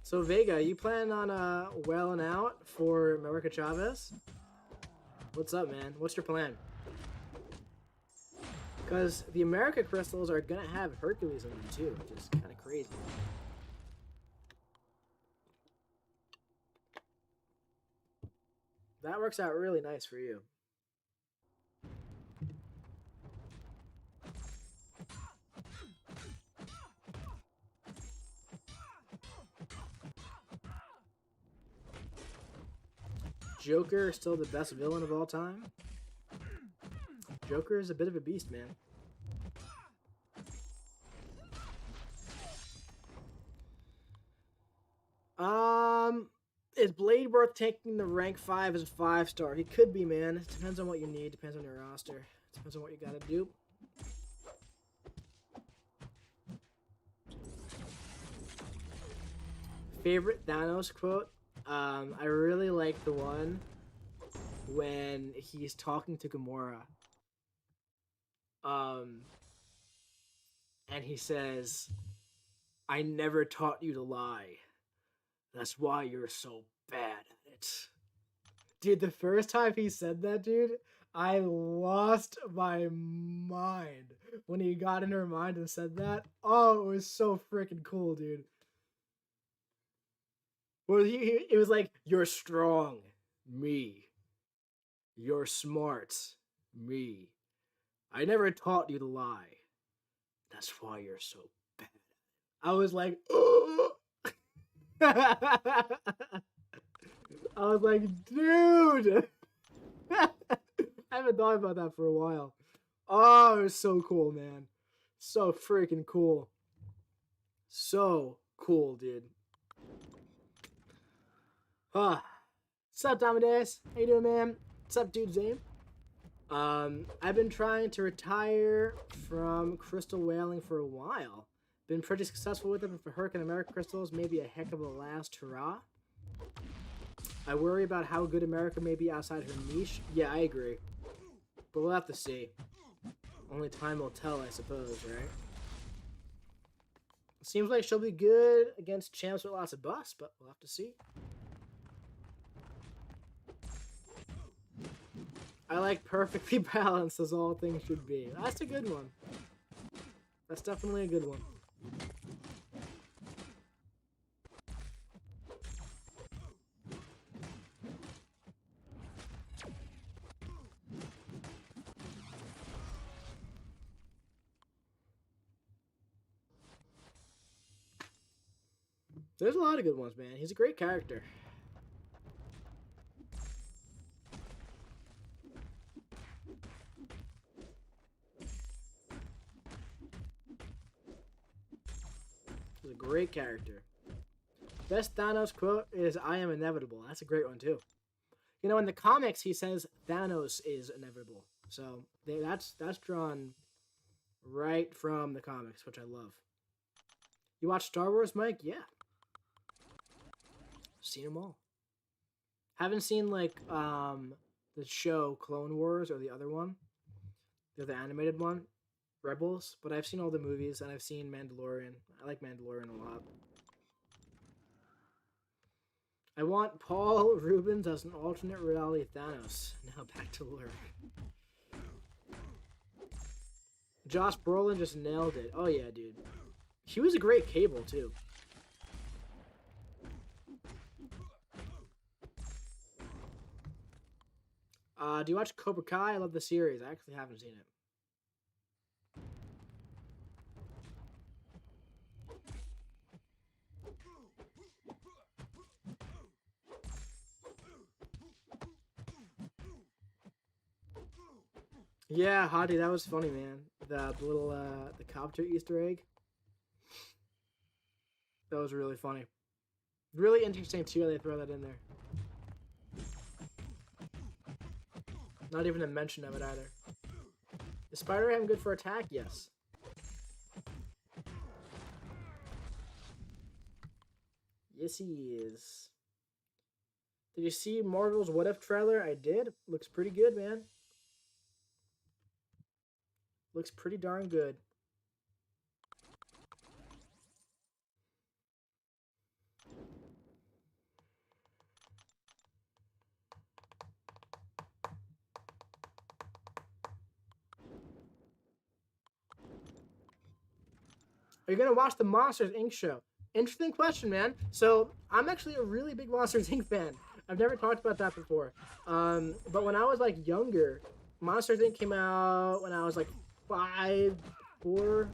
So, Vega, you planning on welling out for America Chavez? What's up, man? What's your plan? Because the America crystals are going to have Hercules in them, too, which is kind of crazy. That works out really nice for you. Joker is still the best villain of all time? Joker is a bit of a beast, man. Is Blade worth taking the rank 5 as a 5-star? He could be, man. It depends on what you need. Depends on your roster. Depends on what you gotta do. Favorite Thanos quote? I really like the one when he's talking to Gamora. And he says, I never taught you to lie. That's why you're so bad at it. Dude, the first time he said that, dude, I lost my mind when he got in her mind and said that. Oh, it was so freaking cool, dude. Well, it was like, you're strong, me. You're smart, me. I never taught you to lie. That's why you're so bad. I was like, oh. I was like, dude. I haven't thought about that for a while. Oh, it was so cool, man. So freaking cool. So cool, dude. What's up, Amadeus? How you doing, man? What's up, dude, Zane? I've been trying to retire from crystal whaling for a while. Been pretty successful with it, but for Herc and America crystals, maybe a heck of a last hurrah. I worry about how good America may be outside her niche. Yeah, I agree. But we'll have to see. Only time will tell, I suppose, right? Seems like she'll be good against champs with lots of buffs, but we'll have to see. I like perfectly balanced as all things should be. That's a good one. That's definitely a good one. There's a lot of good ones, man. He's a great character. He's a great character. Best Thanos quote is "I am inevitable." That's a great one too. You know, in the comics, he says Thanos is inevitable. So that's drawn right from the comics, which I love. You watch Star Wars, Mike? Yeah, seen them all. Haven't seen like the show Clone Wars or the other one, the other animated one, Rebels. But I've seen all the movies and I've seen Mandalorian. I like Mandalorian a lot. I want Paul Rubens as an alternate reality Thanos. Now back to work. Josh Brolin just nailed it. Oh yeah, dude. He was a great Cable too. Do you watch Cobra Kai? I love the series. I actually haven't seen it. Yeah, Hottie, that was funny, man. The little the copter Easter egg. That was really funny. Really interesting too how they throw that in there. Not even a mention of it either. Is Spider-Ham good for attack? Yes. Yes, he is. Did you see Marvel's What If trailer? I did. Looks pretty good, man. Looks pretty darn good. Are you gonna watch the Monsters Inc. show? Interesting question, man. So I'm actually a really big Monsters Inc. fan. I've never talked about that before. But when I was like younger, Monsters Inc. came out when I was like 5, 4,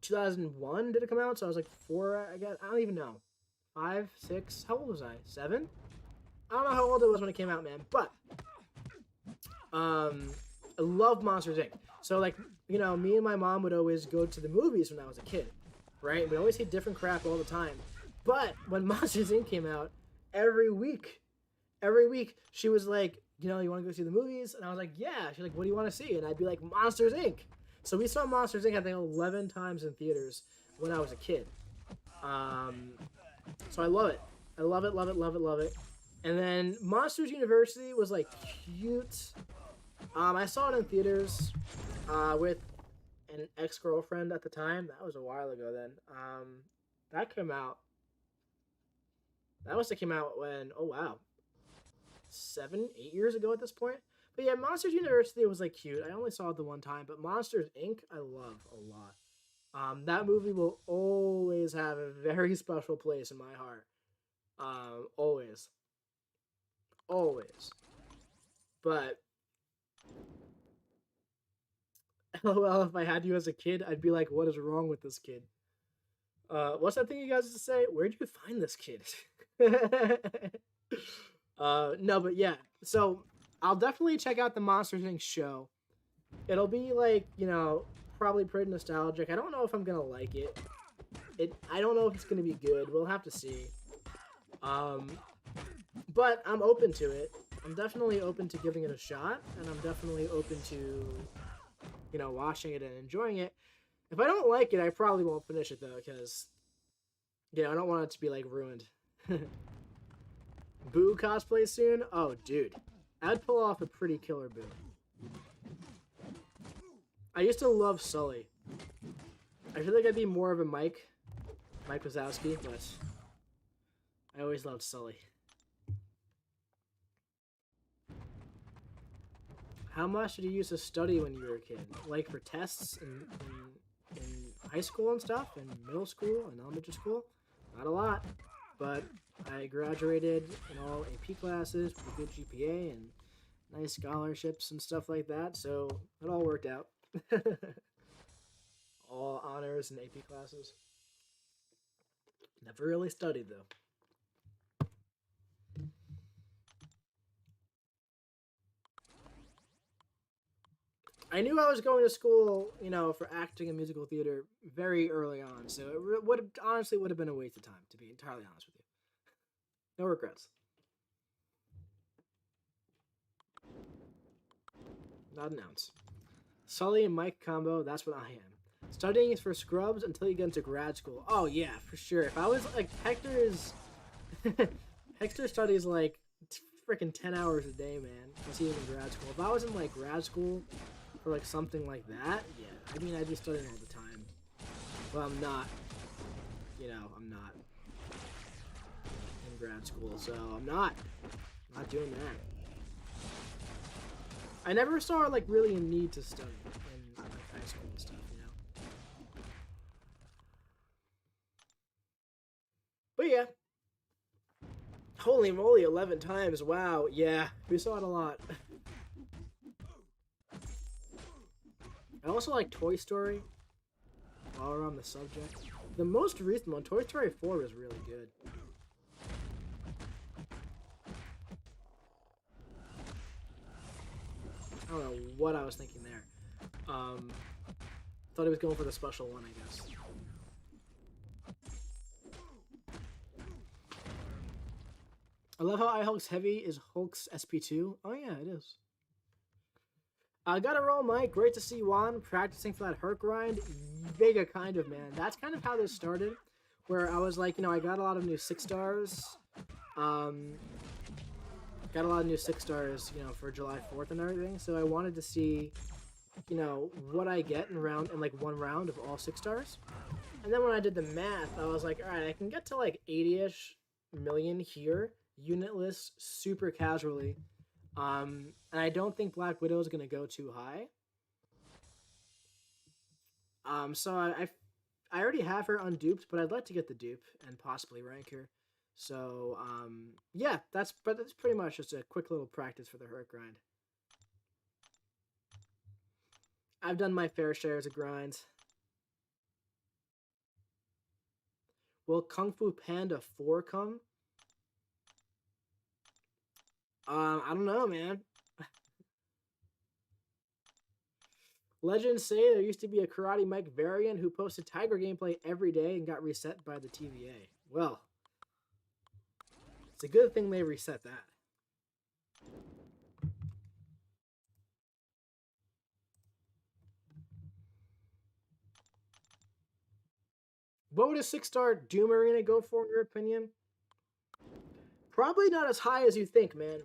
2001. Did it come out? So I was like 4, I guess. I don't even know. 5, 6. How old was I? 7? I don't know how old I was when it came out, man. But I love Monsters Inc. So like, you know, me and my mom would always go to the movies when I was a kid, right? We always see different crap all the time. But when Monsters Inc. came out, every week, she was like, you know, you want to go see the movies? And I was like, yeah. She's like, what do you want to see? And I'd be like, Monsters Inc. So we saw Monsters Inc. I think 11 times in theaters when I was a kid. So I love it. I love it, love it, love it, love it. And then Monsters University was like cute. I saw it in theaters with an ex-girlfriend at the time. That was a while ago then. That came out. That must have came out when, oh wow, 7, 8 years ago at this point. But yeah, Monsters University was like cute. I only saw it the one time, but Monsters Inc. I love a lot. That movie will always have a very special place in my heart. Always. Always. But LOL, if I had you as a kid, I'd be like, what is wrong with this kid? What's that thing you guys used to say? Where'd you find this kid? No, but yeah. So I'll definitely check out the Monsters Inc. show. It'll be like, you know, probably pretty nostalgic. I don't know if I'm gonna like it. I don't know if it's gonna be good. We'll have to see. But I'm open to it. I'm definitely open to giving it a shot, and I'm definitely open to, you know, watching it and enjoying it. If I don't like it, I probably won't finish it though, because, you know, I don't want it to be like ruined. Boo cosplay soon? Oh, dude, I'd pull off a pretty killer Boo. I used to love Sully. I feel like I'd be more of a Mike Wazowski, but I always loved Sully. How much did you used to study when you were a kid? Like for tests in high school and stuff, and middle school and elementary school? Not a lot, but I graduated in all AP classes with a good GPA and nice scholarships and stuff like that, so it all worked out. All honors and AP classes. Never really studied though. I knew I was going to school, you know, for acting and musical theater very early on, so it would honestly would have been a waste of time, to be entirely honest with you. No regrets. Not an ounce. Sully and Mike combo, that's what I am. Studying is for scrubs until you get into grad school. Oh yeah, for sure. If I was like Hector's, Hector studies like freaking 10 hours a day, man. Because he was in grad school. If I was in like grad school for like something like that, yeah. I mean, I'd be studying all the time. But I'm not. You know, I'm not in grad school, so I'm not doing that. I never saw like really a need to study in like high school and stuff, you know. But yeah. Holy moly, 11 times. Wow. Yeah, we saw it a lot. I also like Toy Story. While we're on the subject. The most recent one, Toy Story 4, was really good. I don't know what I was thinking there. Thought he was going for the special one, I guess. I love how iHulk's heavy is Hulk's SP2. Oh yeah, it is. I gotta roll, Mike. Great to see Juan practicing for that Herc grind. Vega, kind of, man. That's kind of how this started. Where I was like, you know, I got a lot of new 6 stars. Got a lot of new 6 stars, you know, for July 4th and everything. So I wanted to see, you know, what I get in like one round of all 6 stars. And then when I did the math, I was like, all right, I can get to like 80-ish million here, unitless, super casually. And I don't think Black Widow is going to go too high. So I already have her unduped, but I'd like to get the dupe and possibly rank her. So, yeah, that's pretty much just a quick little practice for the Herc grind. I've done my fair shares of grinds. Will Kung Fu Panda 4 come? I don't know, man. Legends say there used to be a Karate Mike variant who posted Tiger gameplay every day and got reset by the TVA. Well, it's a good thing they reset that. What would a 6-star Doom Arena go for, in your opinion? Probably not as high as you think, man.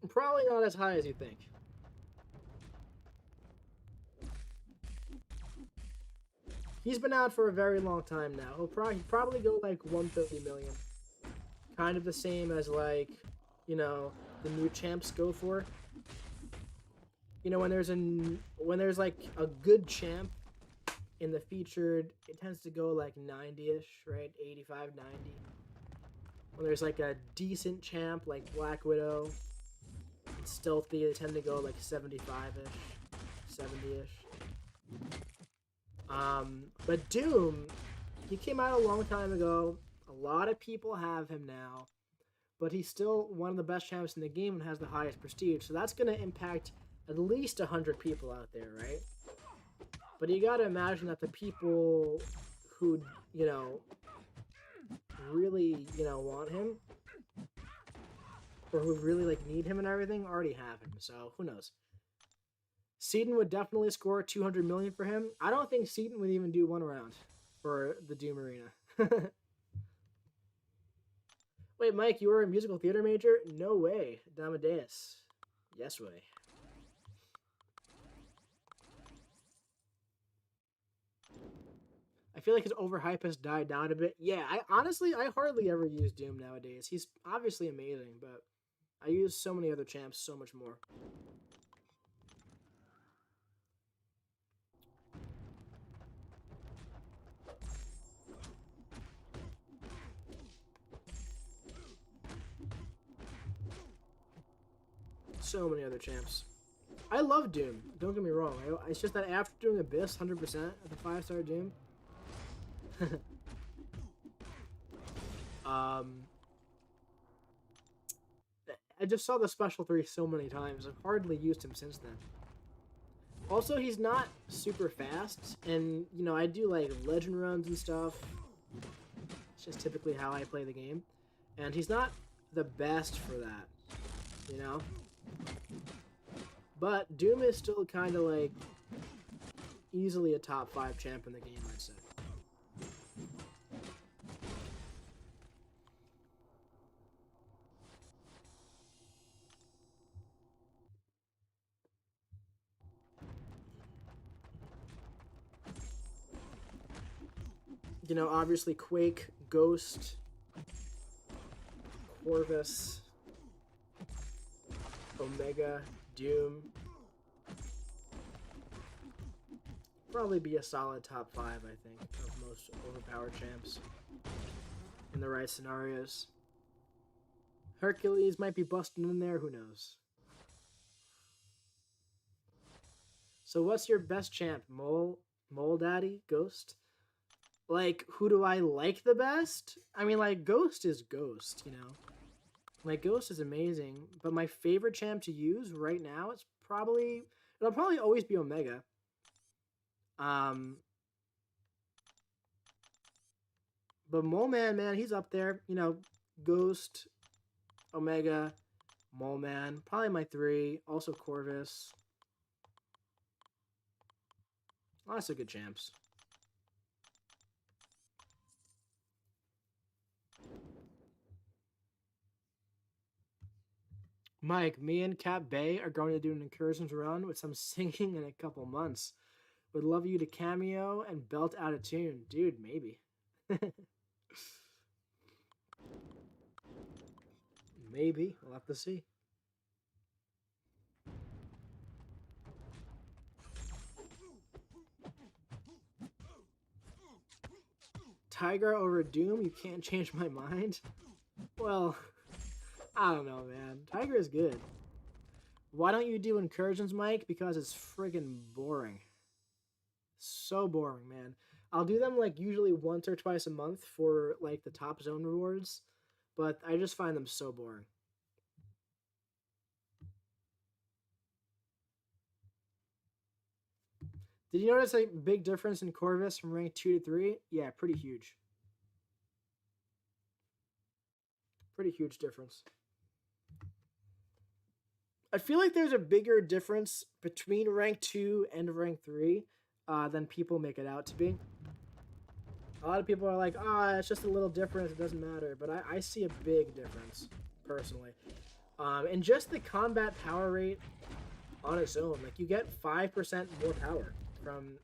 Probably not as high as you think. He's been out for a very long time now. He'll probably go like 150 million. Kind of the same as like, you know, the new champs go for. You know, when there's like a good champ in the featured, it tends to go like 90-ish, right? 85, 90. When there's like a decent champ like Black Widow and Stealthy, they tend to go like 75-ish, 70-ish. But Doom, he came out a long time ago. A lot of people have him now, but he's still one of the best champs in the game and has the highest prestige. So that's going to impact at least 100 people out there, right? But you got to imagine that the people who, you know, really, you know, want him or who really like need him and everything already have him. So who knows? Seaton would definitely score 200 million for him. I don't think Seaton would even do one round for the Doom Arena. Wait, Mike, you were a musical theater major? No way. Damadeus. Yes way. I feel like his overhype has died down a bit. Yeah, I hardly ever use Doom nowadays. He's obviously amazing, but I use so many other champs so much more. So many other champs. I love Doom. Don't get me wrong. It's just that after doing Abyss 100% at the 5-star Doom, Um, I just saw the special 3 so many times. I've hardly used him since then. Also, he's not super fast, and, you know, I do, like, legend runs and stuff. It's just typically how I play the game. And he's not the best for that, you know? But Doom is still kind of, like, easily a top 5 champ in the game, I'd say. You know, obviously Quake, Ghost, Corvus, Omega, Doom. Probably be a solid top 5, I think, of most overpowered champs in the right scenarios. Hercules might be busting in there, who knows? So what's your best champ? Mole Daddy? Ghost? Like, who do I like the best? I mean, like, Ghost is Ghost, you know? Like, Ghost is amazing, but my favorite champ to use right now, it'll probably always be Omega. But Mole Man, he's up there. You know, Ghost, Omega, Mole Man, probably my 3. Also Corvus. Lots of good champs. Mike, me and Cat Bay are going to do an incursions run with some singing in a couple months. Would love you to cameo and belt out a tune. Dude, maybe. Maybe. We'll have to see. Tiger over Doom? You can't change my mind? Well, I don't know, man. Tiger is good. Why don't you do incursions, Mike? Because it's friggin' boring. So boring, man. I'll do them like usually once or twice a month for like the top zone rewards, but I just find them so boring. Did you notice a big difference in Corvus from rank 2 to 3? Yeah, pretty huge. Pretty huge difference. I feel like there's a bigger difference between rank 2 and rank 3 than people make it out to be. A lot of people are like, it's just a little difference, it doesn't matter. But I see a big difference, personally. And just the combat power rate on its own, like you get 5% more power from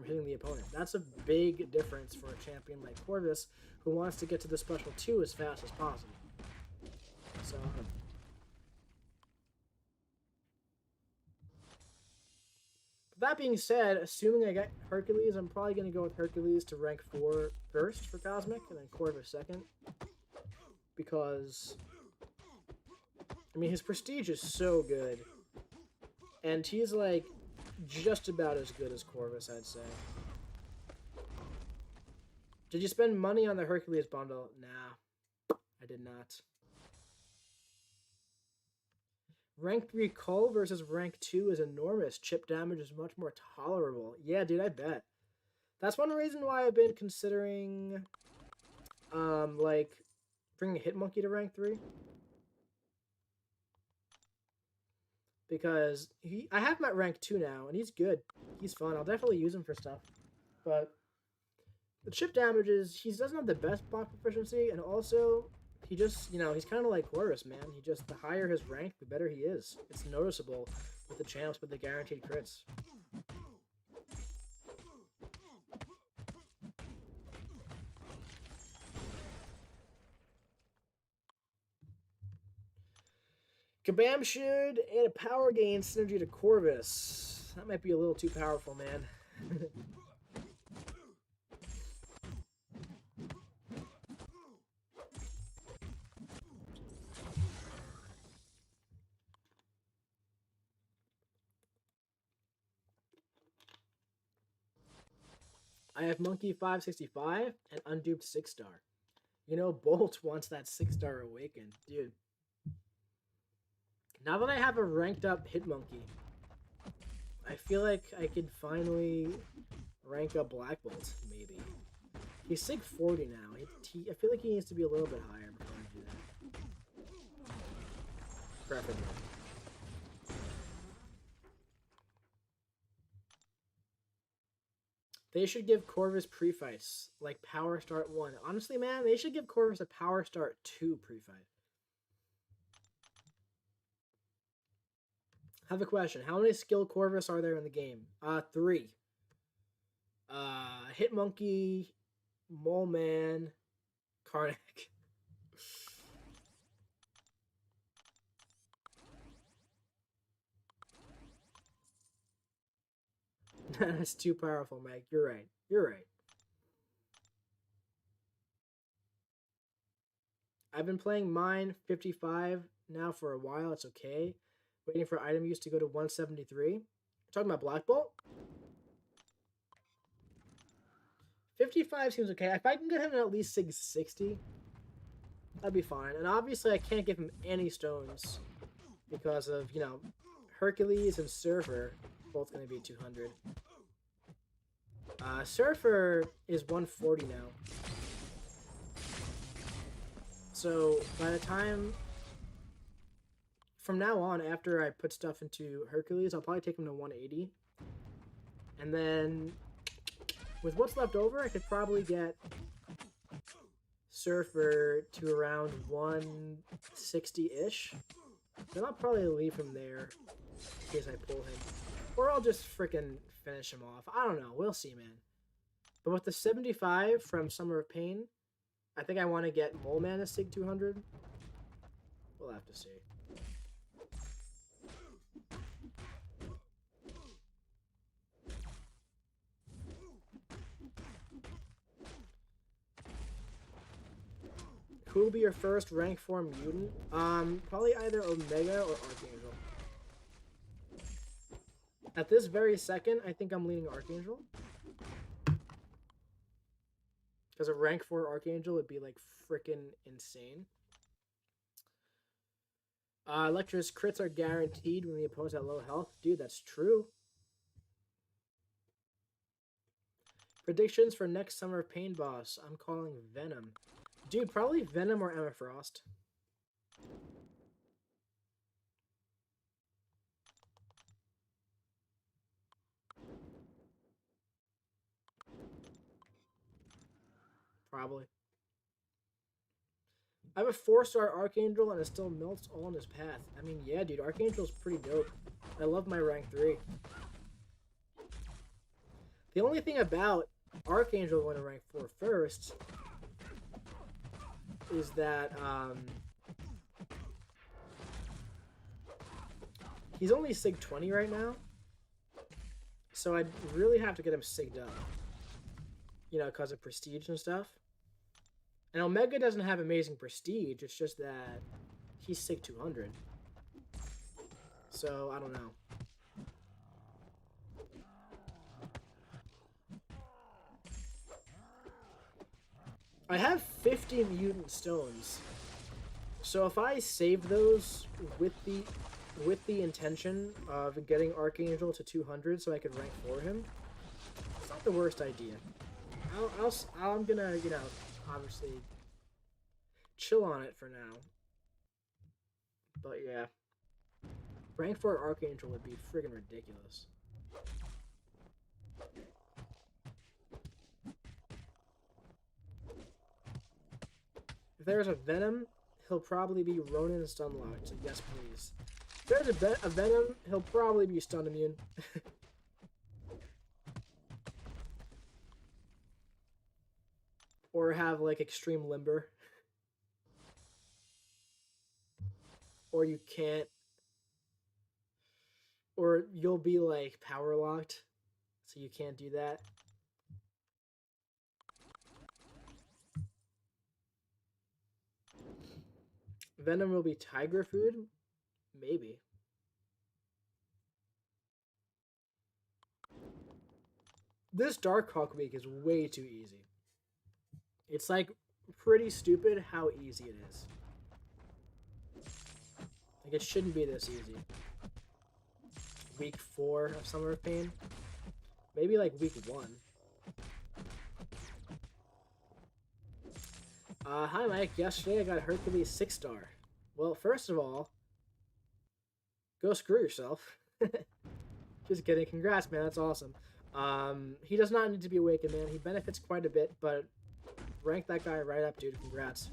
hitting the opponent. That's a big difference for a champion like Corvus, who wants to get to the special 2 as fast as possible. So, that being said, assuming I get Hercules, I'm probably going to go with Hercules to rank 4 first for Cosmic, and then Corvus second. Because, I mean, his prestige is so good. And he's, like, just about as good as Corvus, I'd say. Did you spend money on the Hercules bundle? Nah, I did not. Rank 3 Cull versus Rank 2 is enormous. Chip damage is much more tolerable. Yeah, dude, I bet. That's one reason why I've been considering, like, bringing Hitmonkey to Rank 3. Because I have him at Rank 2 now, and he's good. He's fun. I'll definitely use him for stuff. But the chip damage is, he doesn't have the best block proficiency, and also, he just, you know, he's kind of like Horus, man. He just, the higher his rank, the better he is. It's noticeable with the champs with the guaranteed crits. Kabam should add a power gain synergy to Corvus. That might be a little too powerful, man. I have Monkey 565 and Unduped 6-star. You know, Bolt wants that 6-star awakened. Dude. Now that I have a ranked up Hitmonkey, I feel like I could finally rank up Black Bolt, maybe. He's Sig 40 now. I feel like he needs to be a little bit higher before I do that. Preferably. They should give Corvus pre-fights, like Power Start 1. Honestly, man, they should give Corvus a Power Start 2 pre-fight. I have a question. How many skill Corvus are there in the game? 3. Hitmonkey, Mole Man, Karnak. That's too powerful, Mike. You're right. You're right. I've been playing mine 55 now for a while. It's okay. Waiting for item use to go to 173. Talking about Black Bolt? 55 seems okay. If I can get him at least 660, that'd be fine. And obviously I can't give him any stones because of, you know, Hercules and Surfer both going to be 200. Surfer is 140 now. So by the time, from now on, after I put stuff into Hercules, I'll probably take him to 180. And then with what's left over, I could probably get Surfer to around 160-ish. Then I'll probably leave him there in case I pull him. Or I'll just freaking finish him off. I don't know. We'll see, man. But with the 75 from Summer of Pain, I think I want to get Mole Man to Sig 200. We'll have to see. Who will be your first rank 4 mutant? Probably either Omega or Archangel. At this very second, I think I'm leaning Archangel. Because a rank 4 Archangel would be like freaking insane. Electra's crits are guaranteed when the opponent's at low health. Dude, that's true. Predictions for next Summer of Pain boss. I'm calling Venom. Dude, probably Venom or Emma Frost. Probably. I have a 4-star Archangel and it still melts all in his path. I mean, yeah, dude, Archangel's pretty dope. I love my rank 3. The only thing about Archangel going to rank 4 first is that he's only Sig 20 right now. So I'd really have to get him Sigged up. You know, because of prestige and stuff. And Omega doesn't have amazing prestige, it's just that he's Sig 200. So, I don't know. I have 50 mutant stones. So if I save those with the intention of getting Archangel to 200 so I could rank 4 him, it's not the worst idea. I'm gonna, you know, obviously chill on it for now. But yeah. Rank 4 Archangel would be friggin' ridiculous. If there's a Venom, he'll probably be Ronin Stunlocked, so yes please. If there's a Venom, he'll probably be stun immune. Or have like extreme limber. Or you can't. Or you'll be like power locked, so you can't do that. Venom will be tiger food? Maybe. This Darkhawk week is way too easy. It's like pretty stupid how easy it is. Like, it shouldn't be this easy. Week 4 of Summer of Pain. Maybe like week 1. Hi Mike, yesterday I got Hercules 6-star. Well, first of all, go screw yourself. Just kidding. Congrats, man. That's awesome. He does not need to be awakened, man. He benefits quite a bit, but rank that guy right up, dude. Congrats.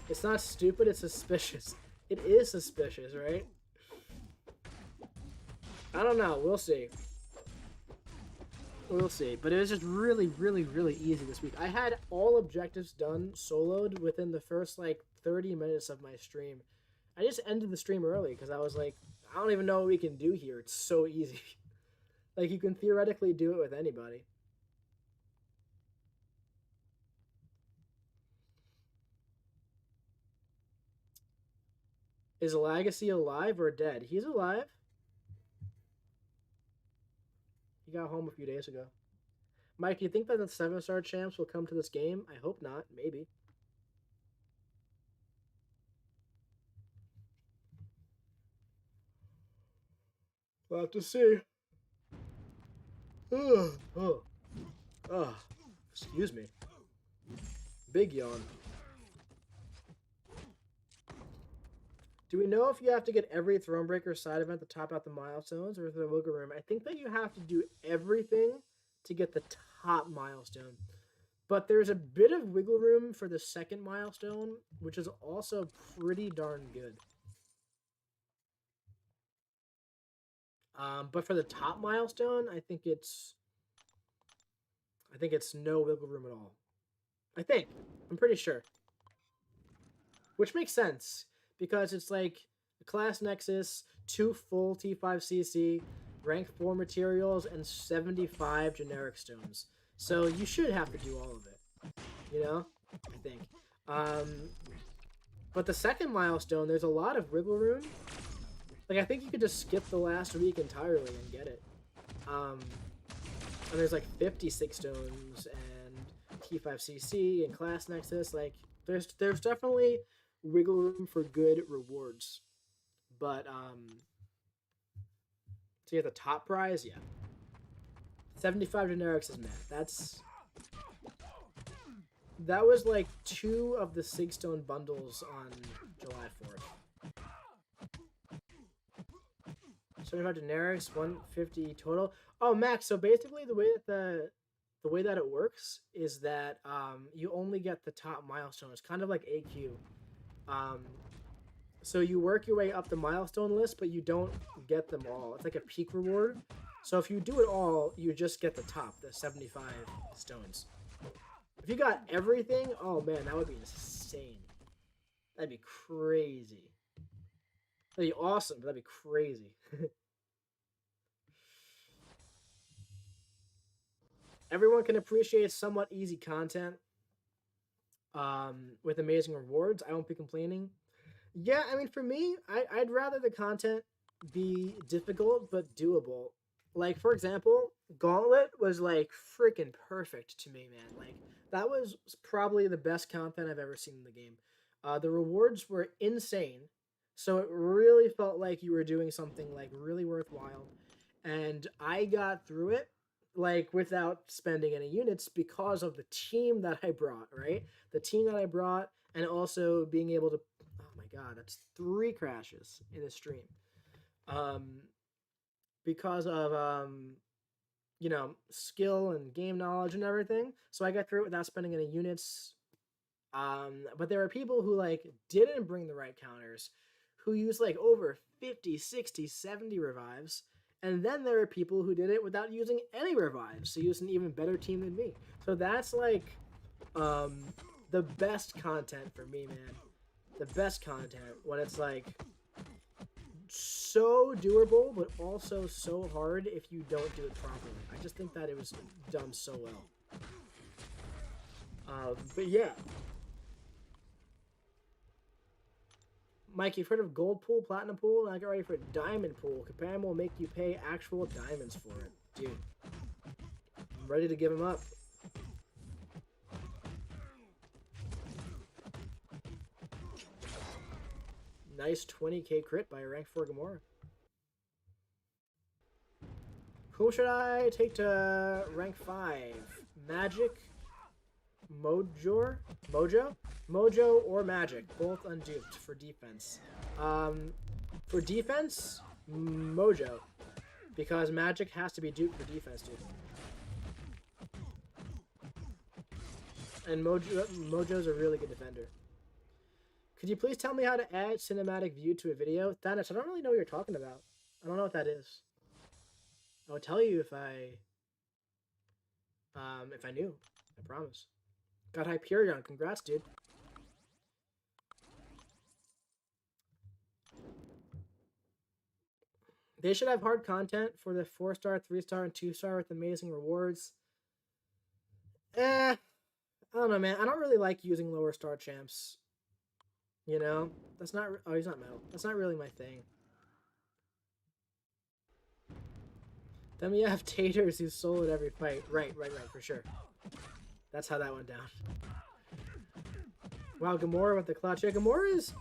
It's not stupid, it's suspicious. It is suspicious, right? I don't know. We'll see. We'll see. But it was just really, really, really easy this week. I had all objectives done soloed within the first, like, 30 minutes of my stream. I just ended the stream early because I was like, I don't even know what we can do here. It's so easy. Like, you can theoretically do it with anybody. Is Legacy alive or dead? He's alive. He got home a few days ago. Mike, do you think that the 7-star champs will come to this game? I hope not. Maybe. We'll have to see. Excuse me. Big yawn. Do we know if you have to get every Thronebreaker side event to top out the milestones, or is there a wiggle room? I think that you have to do everything to get the top milestone. But there's a bit of wiggle room for the second milestone, which is also pretty darn good. But for the top milestone, I think it's no wiggle room at all. I'm pretty sure. Which makes sense, because it's like a class nexus, 2 full T5CC, rank 4 materials, and 75 generic stones. So you should have to do all of it, you know? I think. But the second milestone, there's a lot of wiggle room. Like, I think you could just skip the last week entirely and get it. And there's like 56 stones and T5CC and class nexus. Like, there's definitely wiggle room for good rewards. But so you have the top prize, yeah. 75 generics is mad. That was like 2 of the Sigstone bundles on July 4th. 75 generics, 150 total. Oh, Max, so basically the way that it works is that you only get the top milestone. It's kind of like AQ. So you work your way up the milestone list, but you don't get them all. It's like a peak reward. So if you do it all, you just get the top, the 75 stones. If you got everything, oh man, that would be insane. That'd be crazy. That'd be awesome, but that'd be crazy. Everyone can appreciate somewhat easy content with amazing rewards. I won't be complaining. Yeah, I mean, for me, I'd rather the content be difficult but doable. Like, for example, Gauntlet was, like, freaking perfect to me, man. Like, that was probably the best content I've ever seen in the game. The rewards were insane, so it really felt like you were doing something, like, really worthwhile. And I got through it, like, without spending any units because of the team that I brought, right? The team that I brought, and also being able to... Oh my god, that's 3 crashes in a stream. Because of, you know, skill and game knowledge and everything. So I got through it without spending any units. But there are people who, like, didn't bring the right counters, who used, like, over 50, 60, 70 revives. And then there are people who did it without using any revives, so used an even better team than me. So that's, like, the best content for me, man. The best content, when it's, like, so doable, but also so hard if you don't do it properly. I just think that it was done so well. But yeah. Mike, you've heard of gold pool, platinum pool? Now get ready for diamond pool. Kabam will make you pay actual diamonds for it. Dude. I'm ready to give him up. Nice 20k crit by a rank 4 Gamora. Who should I take to rank 5? Magic, Mojo, or Magic, both unduped for defense. For defense, Mojo, because Magic has to be duped for defense, dude. And Mojo's a really good defender. Could you please tell me how to add cinematic view to a video? Thanos, I don't really know what you're talking about. I don't know what that is. I would tell you if I knew. I promise. Got Hyperion. Congrats, dude. They should have hard content for the 4-star, 3-star, and 2-star with amazing rewards. I don't know, man. I don't really like using lower star champs. You know? That's not... Oh, he's not metal. That's not really my thing. Then we have Taters who soul at every fight. Right, for sure. That's how that went down. Wow, Gamora with the clutch. Yeah, Gamora is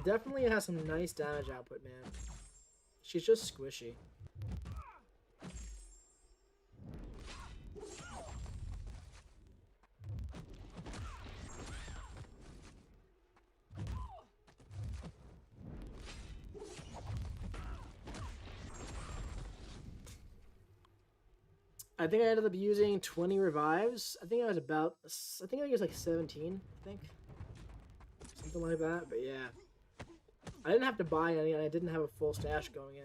definitely has some nice damage output, man. She's just squishy. I think I ended up using 20 revives. I think I was like 17, I think. Something like that, but yeah. I didn't have to buy any, and I didn't have a full stash going in.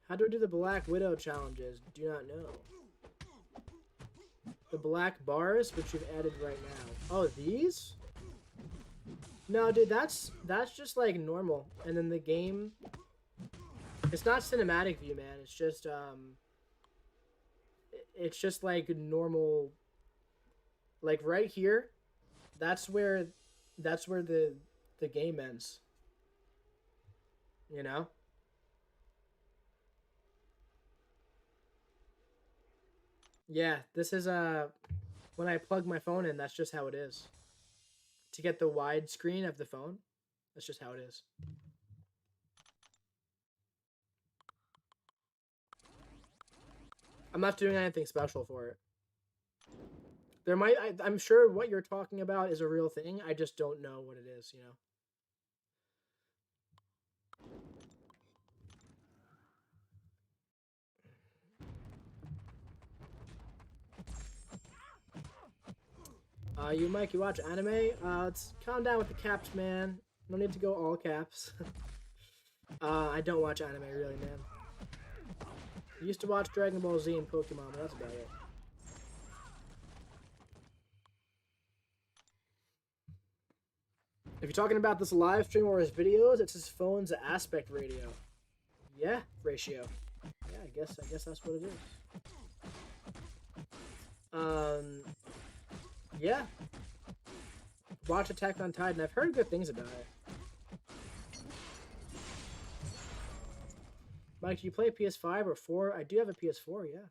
How do I do the Black Widow challenges? Do not know. The black bars, which you've added right now. Oh, these? No, dude, that's just like normal. And then the game, it's not cinematic view, man. It's just like normal. Like right here, that's where the game ends. You know? Yeah, this is when I plug my phone in, that's just how it is. To get the wide screen of the phone, that's just how it is. I'm not doing anything special for it. There might I'm sure what you're talking about is a real thing. I just don't know what it is, you know. Mike, you watch anime? Let's calm down with the caps, man. No need to go all caps. I don't watch anime, really, man. I used to watch Dragon Ball Z and Pokemon, but that's about it. If you're talking about this live stream or his videos, it's his phone's aspect ratio. Yeah, ratio. Yeah, I guess that's what it is. Yeah. Watch Attack on Titan. I've heard good things about it. Mike, do you play PS5 or 4? I do have a PS4, yeah.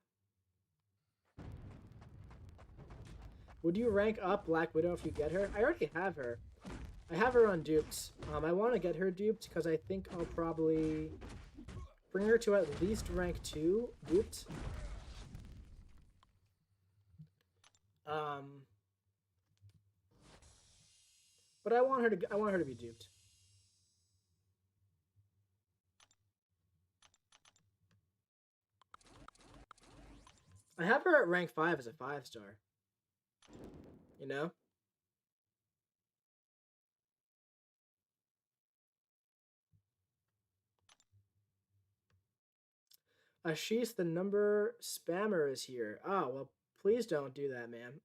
Would you rank up Black Widow if you get her? I already have her. I have her on duped. I want to get her duped because I think I'll probably bring her to at least rank 2 duped. But I want her to be duped. I have her at rank 5 as a 5-star. You know? Ashish, the number spammer is here. Oh, well, please don't do that, man.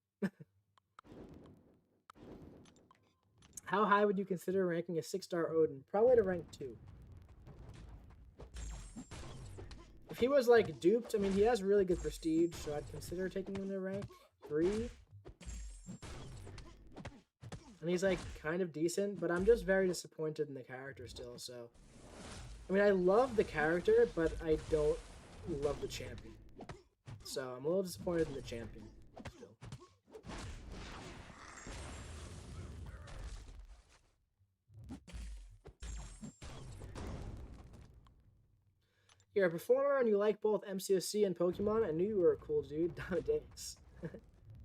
How high would you consider ranking a 6-star Odin? Probably to rank 2. If he was, like, duped, I mean, he has really good prestige, so I'd consider taking him to rank 3. And he's like kind of decent, but I'm just very disappointed in the character still. So, I mean, I love the character, but I don't love the champion. So I'm a little disappointed in the champion still. You're a performer and you like both MCSC and Pokemon. I knew you were a cool dude. Thanks.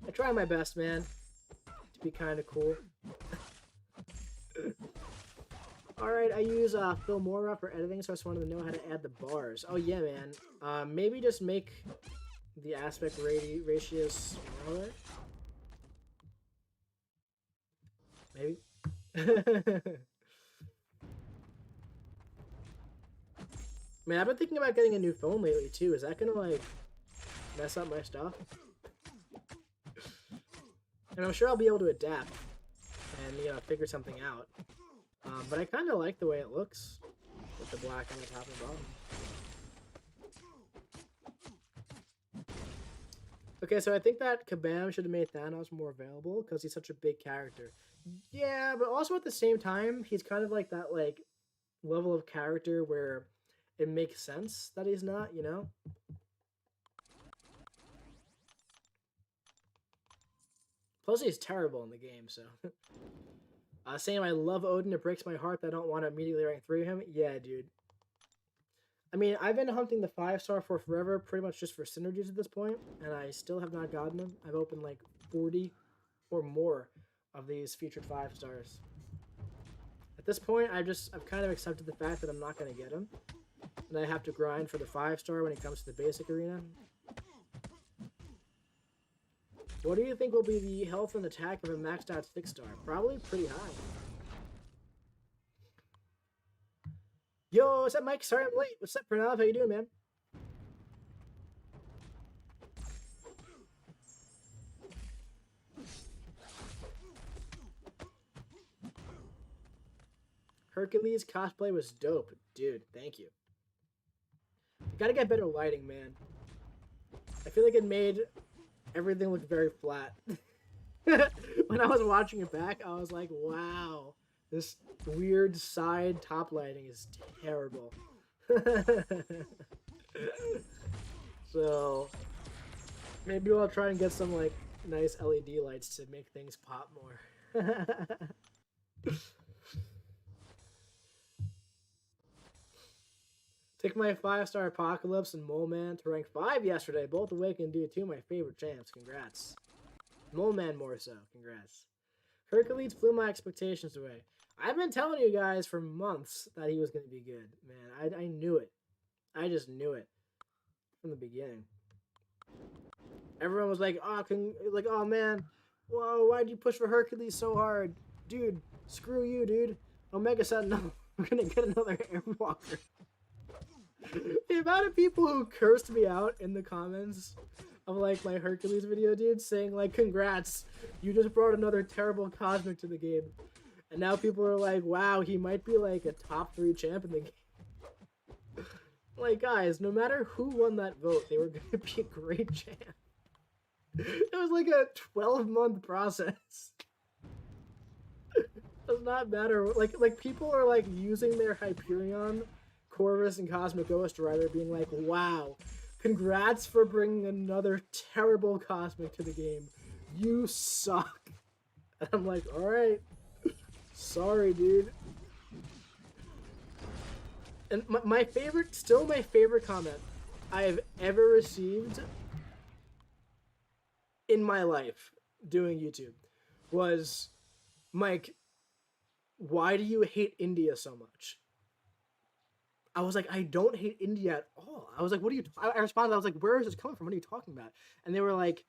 I try my best, man, to be kind of cool. Alright, I use Filmora for editing, so I just wanted to know how to add the bars. Oh yeah, man. Maybe just make the aspect ratio smaller? Maybe? Man, I've been thinking about getting a new phone lately, too. Is that gonna, like, mess up my stuff? And I'm sure I'll be able to adapt and, you know, figure something out. But I kind of like the way it looks with the black on the top and bottom. Okay, so I think that Kabam should have made Thanos more available because he's such a big character. Yeah, but also at the same time, he's kind of like that, like, level of character where it makes sense that he's not, you know? Plus, he's terrible in the game, so... saying I love Odin, it breaks my heart that I don't want to immediately rank 3 of him. Yeah, dude. I mean, I've been hunting the 5-star for forever, pretty much just for synergies at this point, and I still have not gotten them. I've opened like 40 or more of these featured 5-stars. At this point, I've kind of accepted the fact that I'm not going to get them, and I have to grind for the 5-star when it comes to the basic arena. What do you think will be the health and attack of a maxed out 6-star? Probably pretty high. Yo, what's up, Mike? Sorry I'm late. What's up, Pranav? How you doing, man? Hercules cosplay was dope. Dude, thank you. Gotta get better lighting, man. I feel like it made everything looked very flat. When I was watching it back, I was like, wow, this weird side top lighting is terrible. So maybe I'll try and get some like nice LED lights to make things pop more. Took my 5-star Apocalypse and Mole Man to rank 5 yesterday. Both Awakened due to my favorite champs. Congrats. Mole Man more so. Congrats. Hercules blew my expectations away. I've been telling you guys for months that he was going to be good. Man, I knew it. I just knew it from the beginning. Everyone was like, oh man, whoa, why'd you push for Hercules so hard? Dude, screw you, dude. Omega Sentinel, we're going to get another Airwalker. The amount of people who cursed me out in the comments of like my Hercules video, dude, saying like, congrats, you just brought another terrible Cosmic to the game. And now people are like, wow, he might be like a top 3 champ in the game. Like, guys, no matter who won that vote, they were going to be a great champ. It was like a 12-month process. It does not matter. Like people are like using their Hyperion, Corvus, and Cosmic Ghost Rider being like, wow, congrats for bringing another terrible Cosmic to the game. You suck. And I'm like, alright. Sorry, dude. And my favorite comment I've ever received in my life doing YouTube was, Mike, why do you hate India so much? I was like, I don't hate India at all. I was like, what are you... I responded, I was like, where is this coming from? What are you talking about? And they were like,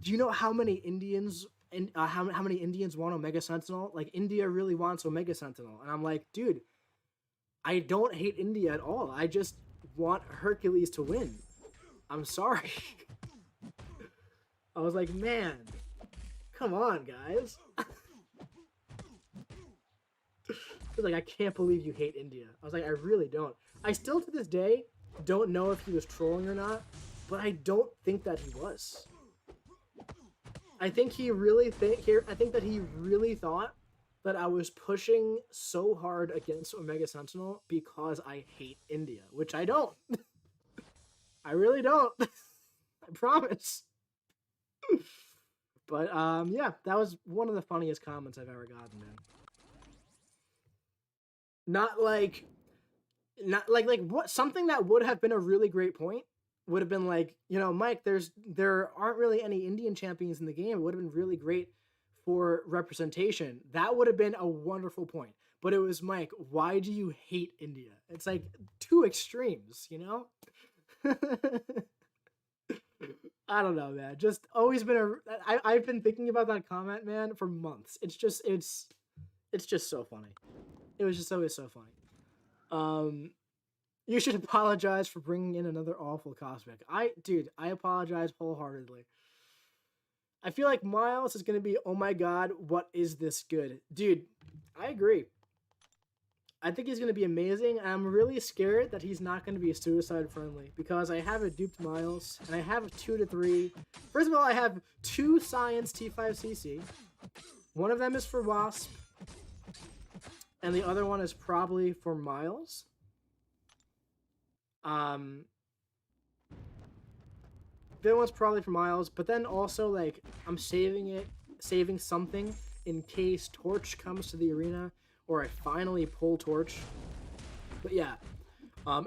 do you know how many Indians... and how many Indians want Omega Sentinel? Like, India really wants Omega Sentinel. And I'm like, dude, I don't hate India at all. I just want Hercules to win. I'm sorry. I was like, man, come on, guys. Like, I can't believe you hate India. I was like, I really don't. I still, to this day, don't know if he was trolling or not, but I don't think that he was. I think I think that he really thought that I was pushing so hard against Omega Sentinel because I hate India, which I don't. I really don't. I promise. But yeah, that was one of the funniest comments I've ever gotten, man. Not like what something that would have been a really great point would have been like, you know, Mike, there aren't really any Indian champions in the game. It would have been really great for representation. That would have been a wonderful point. But it was, Mike, why do you hate India? It's like two extremes, you know? I don't know, man. Just always been I've been thinking about that comment, man, for months. It's just so funny. It was just always so funny. You should apologize for bringing in another awful cosmic. Dude, I apologize wholeheartedly. I feel like Miles is gonna be, oh my god, what is this good? Dude, I agree. I think he's gonna be amazing. I'm really scared that he's not gonna be suicide friendly because I have a duped Miles and I have 2 to 3. First of all, I have 2 Science T5CC. One of them is for Wasp, and the other one is probably for Miles. The other one's probably for Miles, but then also, like, I'm saving something in case Torch comes to the arena, or I finally pull Torch. But yeah,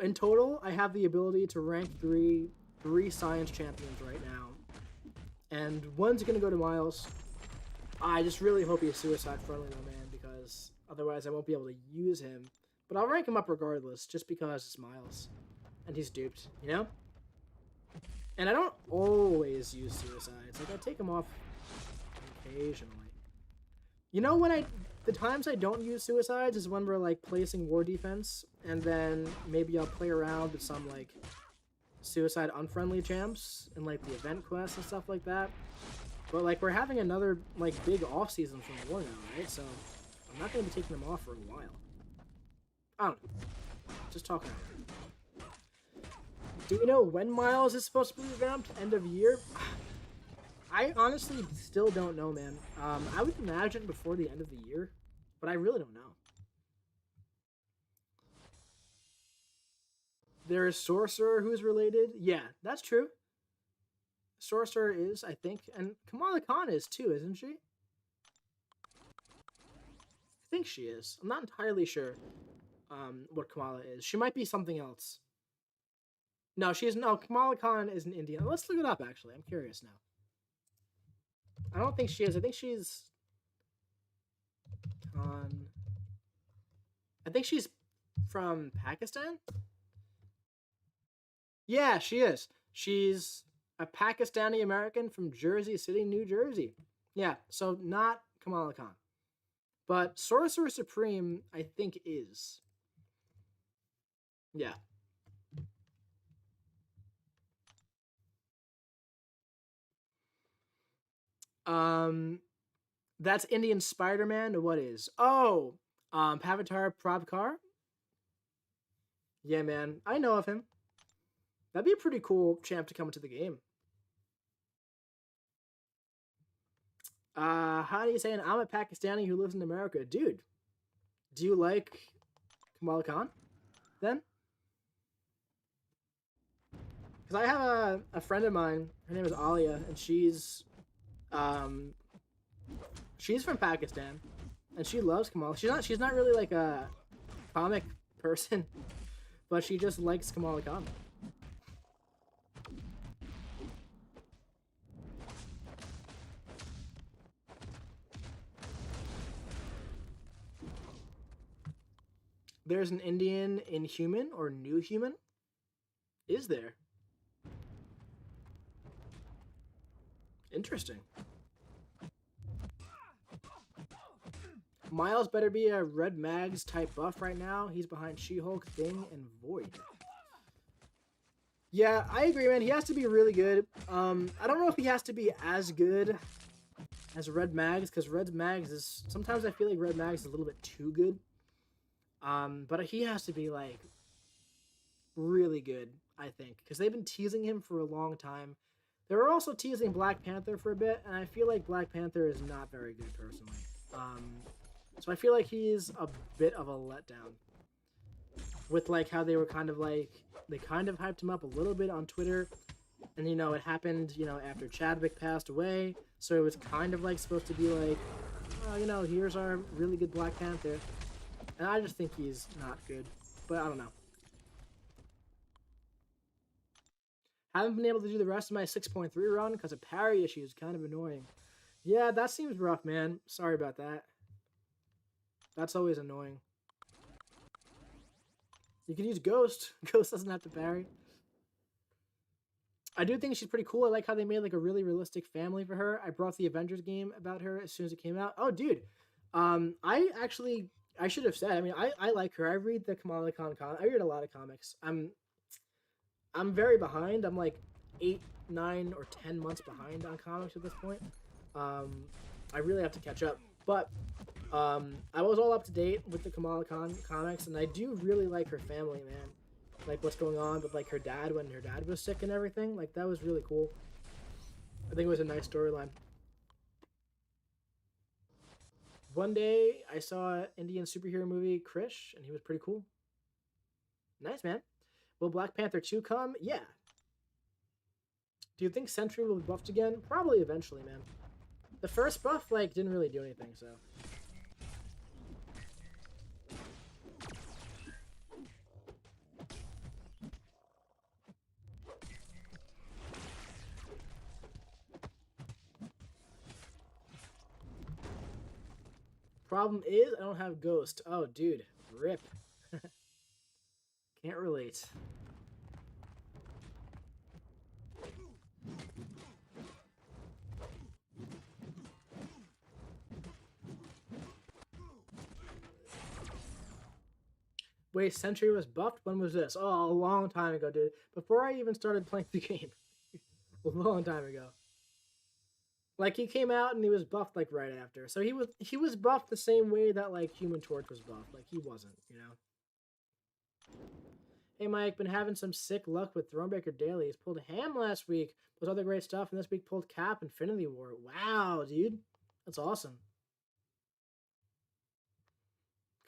in total, I have the ability to rank 3 Science champions right now. And one's gonna go to Miles. I just really hope he's suicide friendly though, man, because otherwise I won't be able to use him. But I'll rank him up regardless, just because it's Miles. And he's duped, you know? And I don't always use suicides. Like, I take them off occasionally. You know, the times I don't use suicides is when we're, like, placing war defense, and then maybe I'll play around with some, like, suicide unfriendly champs and, like, the event quests and stuff like that. But, like, we're having another, like, big off-season from war now, right? So, I'm not going to be taking them off for a while. I don't know. Just talking about it. Do you know when Miles is supposed to be revamped? End of year? I honestly still don't know, man. I would imagine before the end of the year, but I really don't know. There is Sorcerer who's related. Yeah, that's true. Sorcerer is, I think, and Kamala Khan is too, isn't she? I think she is. I'm not entirely sure what Kamala is. She might be something else. No, Kamala Khan is an Indian. Let's look it up, actually. I'm curious now. I don't think she is. I think she's... Khan... I think she's from Pakistan? Yeah, she is. She's a Pakistani American from Jersey City, New Jersey. Yeah, so not Kamala Khan. But Sorcerer Supreme, I think, is. Yeah. That's Indian Spider-Man. What is? Oh, Pavatar Prabhakar. Yeah, man, I know of him. That'd be a pretty cool champ to come into the game. How do you say? I'm a Pakistani who lives in America, dude. Do you like Kamala Khan? Then, because I have a friend of mine. Her name is Alia, and she's from Pakistan, and she loves Kamala. She's not really like a comic person, but she just likes Kamala Khan. There's an Indian Inhuman or New Human? Is there? Interesting. Miles better be a Red Mags type buff right now. He's behind She-Hulk, Thing, and Void. Yeah, I agree, man. He has to be really good. I don't know if he has to be as good as Red Mags, because Red Mags is... Sometimes I feel like Red Mags is a little bit too good. But he has to be, like, really good, I think. Because they've been teasing him for a long time. They were also teasing Black Panther for a bit, and I feel like Black Panther is not very good personally. So I feel like he's a bit of a letdown with like how they were kind of like they kind of hyped him up a little bit on Twitter, and it happened after Chadwick passed away, so it was kind of like supposed to be like, oh, here's our really good Black Panther, and I just think he's not good, but I don't know. Haven't been able to do the rest of my 6.3 run because of parry issues. Kind of annoying. Yeah, that seems rough, man. Sorry about that. That's always annoying. You can use Ghost. Ghost doesn't have to parry. I do think she's pretty cool. I like how they made like a really realistic family for her. I brought the Avengers game about her as soon as it came out. Oh, dude. I should have said. I mean, I like her. I read the Kamala Khan I read a lot of comics. I'm very behind. I'm like 8, 9, or 10 months behind on comics at this point. I really have to catch up. But I was all up to date with the Kamala Khan comics, and I do really like her family, man. Like what's going on with like her dad when her dad was sick and everything. Like that was really cool. I think it was a nice storyline. One day I saw an Indian superhero movie, Krish, and he was pretty cool. Nice, man. Will Black Panther 2 come? Yeah. Do you think Sentry will be buffed again? Probably eventually, man. The first buff, like, didn't really do anything, so. Problem is, I don't have Ghost. Oh, dude. Rip. Can't relate. Wait, Sentry was buffed? When was this? Oh, a long time ago, dude. Before I even started playing the game. A long time ago. Like he came out and he was buffed like right after. So he was buffed the same way that like Human Torch was buffed. Like he wasn't. Hey Mike, been having some sick luck with Thronebreaker dailies. Pulled Ham last week. Was other great stuff, and this week pulled Cap Infinity War. Wow, dude. That's awesome.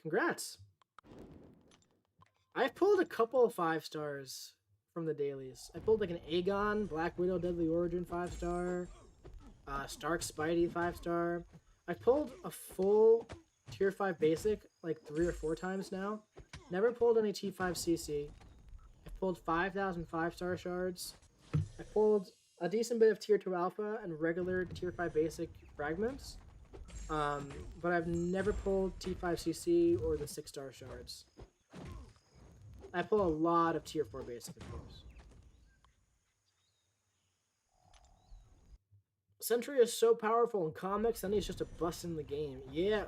Congrats. I've pulled a couple of 5 stars from the dailies. I pulled like an Aegon, Black Widow, Deadly Origin 5-star. Stark Spidey 5-star. I've pulled a full tier 5 basic like 3 or 4 times now. Never pulled any T5 CC. I've pulled 5,000 5-star shards. I pulled a decent bit of tier 2 alpha and regular tier 5 basic fragments. But I've never pulled T5 CC or the 6-star shards. I pull a lot of tier 4 basic, of course. Sentry is so powerful in comics, and he's just a bust in the game. Yeah.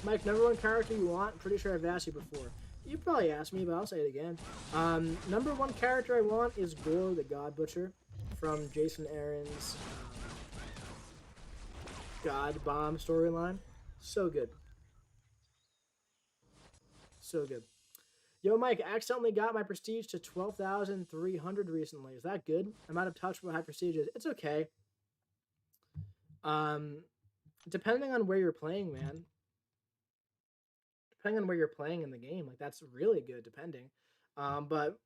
Mike, number 1 character you want? Pretty sure I've asked you before. You probably asked me, but I'll say it again. Number 1 character I want is Gore the God Butcher from Jason Aaron's God Bomb storyline. So good. So good. Yo, Mike, I accidentally got my prestige to 12,300 recently. Is that good? I'm out of touch with what high prestige is. It's okay. Depending on where you're playing, man. Depending on where you're playing in the game, like that's really good. Depending, but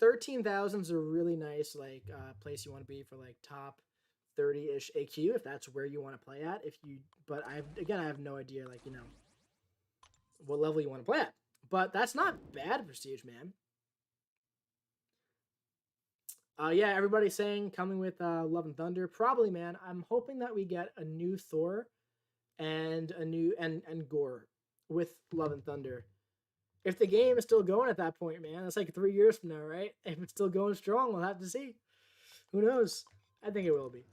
13,000 is a really nice like place you want to be for like top 30-ish AQ if that's where you want to play at. But I have no idea like what level you want to play at. But that's not bad prestige, man. Yeah, everybody's saying coming with Love and Thunder. Probably, man. I'm hoping that we get a new Thor and a new and Gore with Love and Thunder. If the game is still going at that point, man, it's like 3 years from now, right? If it's still going strong, we'll have to see. Who knows? I think it will be.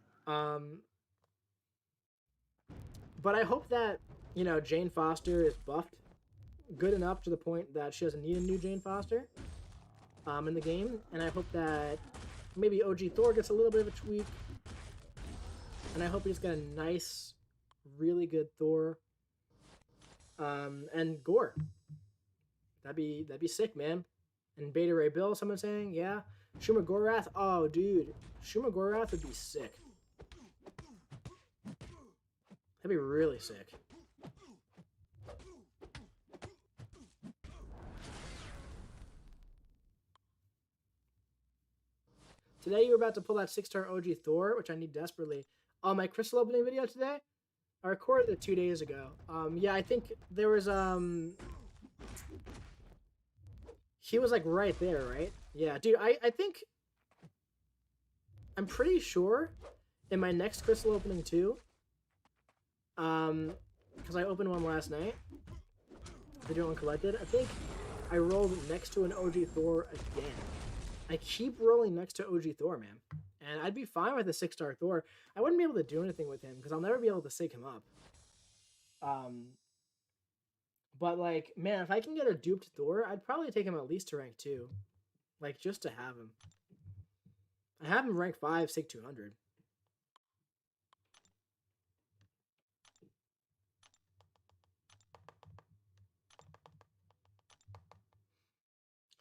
But I hope that, Jane Foster is buffed good enough to the point that she doesn't need a new Jane Foster in the game. And I hope that maybe OG Thor gets a little bit of a tweak. And I hope he's got a nice, really good Thor and Gore. That'd be sick, man. And Beta Ray Bill, someone saying, yeah. Shuma Gorath, oh dude, Shuma Gorath would be sick. That'd be really sick. Today you were about to pull that 6-star OG Thor, which I need desperately. On my crystal opening video today, I recorded it 2 days ago. Yeah, I think there was he was like right there, right? Yeah, dude, I think I'm pretty sure in my next crystal opening too. Because I opened one last night. Video uncollected. I think I rolled next to an OG Thor again. I keep rolling next to OG Thor, man. And I'd be fine with a 6-star Thor. I wouldn't be able to do anything with him because I'll never be able to sig him up. But like, man, if I can get a duped Thor, I'd probably take him at least to rank 2. Like, just to have him. I have him rank 5, sig 200.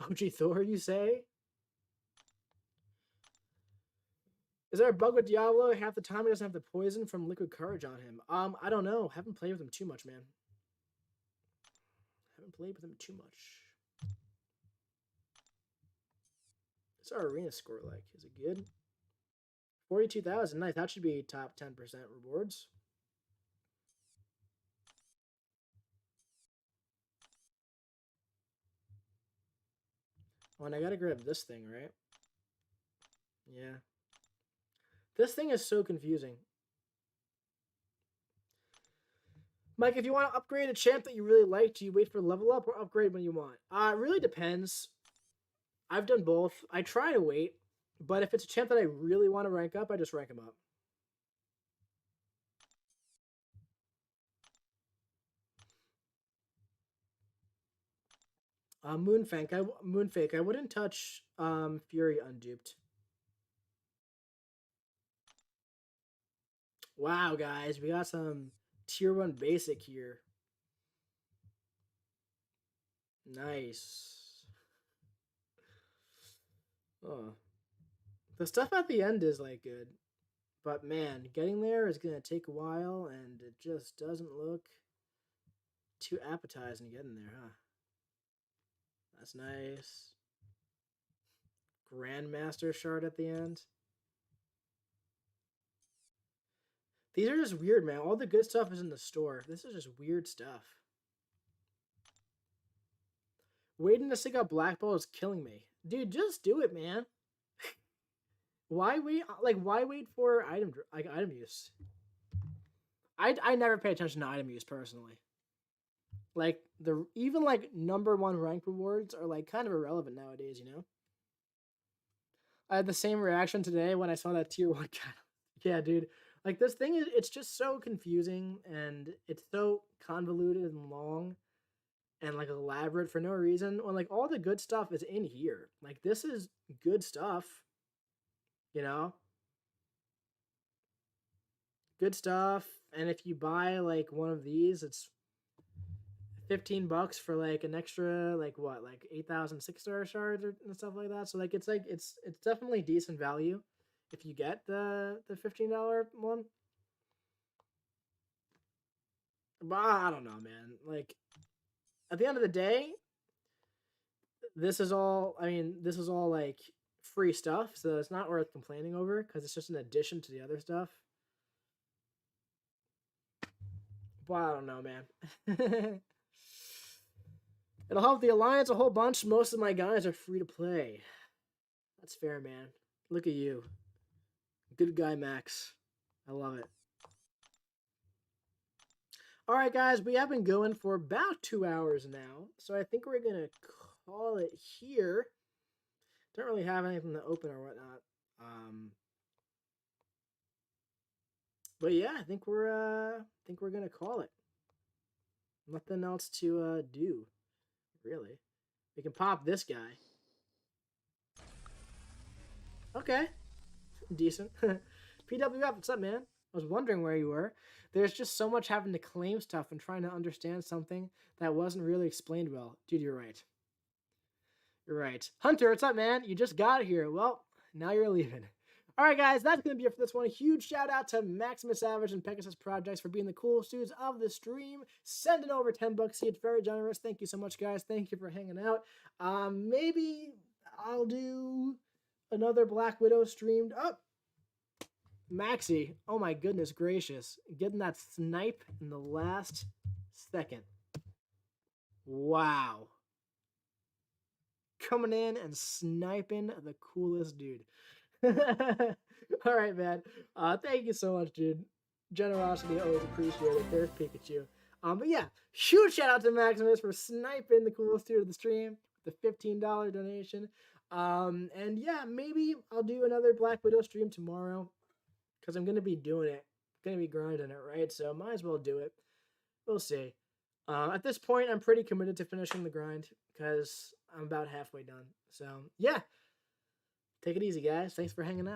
OG Thor, you say? Is there a bug with Diablo? Half the time he doesn't have the poison from liquid courage on him. I don't know. Haven't played with him too much, man. Haven't played with him too much. What's our arena score like? Is it good? 42,000. Nice. That should be top 10% rewards. Oh, and I gotta grab this thing, right? Yeah. This thing is so confusing. Mike, if you want to upgrade a champ that you really like, do you wait for level up or upgrade when you want? It really depends. I've done both. I try to wait, but if it's a champ that I really want to rank up, I just rank him up. Moonfake. I wouldn't touch Fury unduped. Wow, guys, we got some tier 1 basic here. Nice. Oh. The stuff at the end is like good. But man, getting there is gonna take a while and it just doesn't look too appetizing getting there, huh? That's nice. Grandmaster shard at the end. These are just weird, man. All the good stuff is in the store. This is just weird stuff. Waiting to sig up Black Ball is killing me. Dude, just do it, man. Why wait? Like, why wait for item use? I never pay attention to item use personally. Like even like number 1 rank rewards are like kind of irrelevant nowadays, you know. I had the same reaction today when I saw that tier 1 guy. Yeah, dude. Like this thing is, it's just so confusing and it's so convoluted and long and like elaborate for no reason. When like all the good stuff is in here. Like this is good stuff. You know? Good stuff. And if you buy like one of these, it's $15 for like an extra like what, like 8,000 6-star shards and stuff like that. So like it's definitely decent value if you get the $15 one. But I don't know, man. Like at the end of the day, this is all like free stuff, so it's not worth complaining over because it's just an addition to the other stuff. But I don't know, man. It'll help the Alliance a whole bunch. Most of my guys are free to play. That's fair, man. Look at you. Good guy, Max. I love it. All right, guys. We have been going for about 2 hours now. So I think we're going to call it here. Don't really have anything to open or whatnot. But yeah, I think we're going to call it. Nothing else to do. Really. We can pop this guy. Okay. Decent. PWF, what's up, man? I was wondering where you were. There's just so much having to claim stuff and trying to understand something that wasn't really explained well. Dude, you're right. You're right. Hunter, what's up, man? You just got here. Well, now you're leaving. All right, guys, that's going to be it for this one. A huge shout out to Maximus Savage and Pegasus Projects for being the coolest dudes of the stream. Sending over $10 each. Very generous. Thank you so much, guys. Thank you for hanging out. Maybe I'll do another Black Widow streamed up. Maxi, oh my goodness gracious. Getting that snipe in the last second. Wow. Coming in and sniping the coolest dude. All right, man. Thank you so much, dude. Generosity, always appreciated. There's Pikachu. But yeah, huge shout out to Maximus for sniping the coolest dude of the stream with the $15 donation. And yeah, maybe I'll do another Black Widow stream tomorrow because I'm gonna be doing it. I'm gonna be grinding it, right? So might as well do it. We'll see. At this point, I'm pretty committed to finishing the grind because I'm about halfway done. So yeah, take it easy, guys. Thanks for hanging out.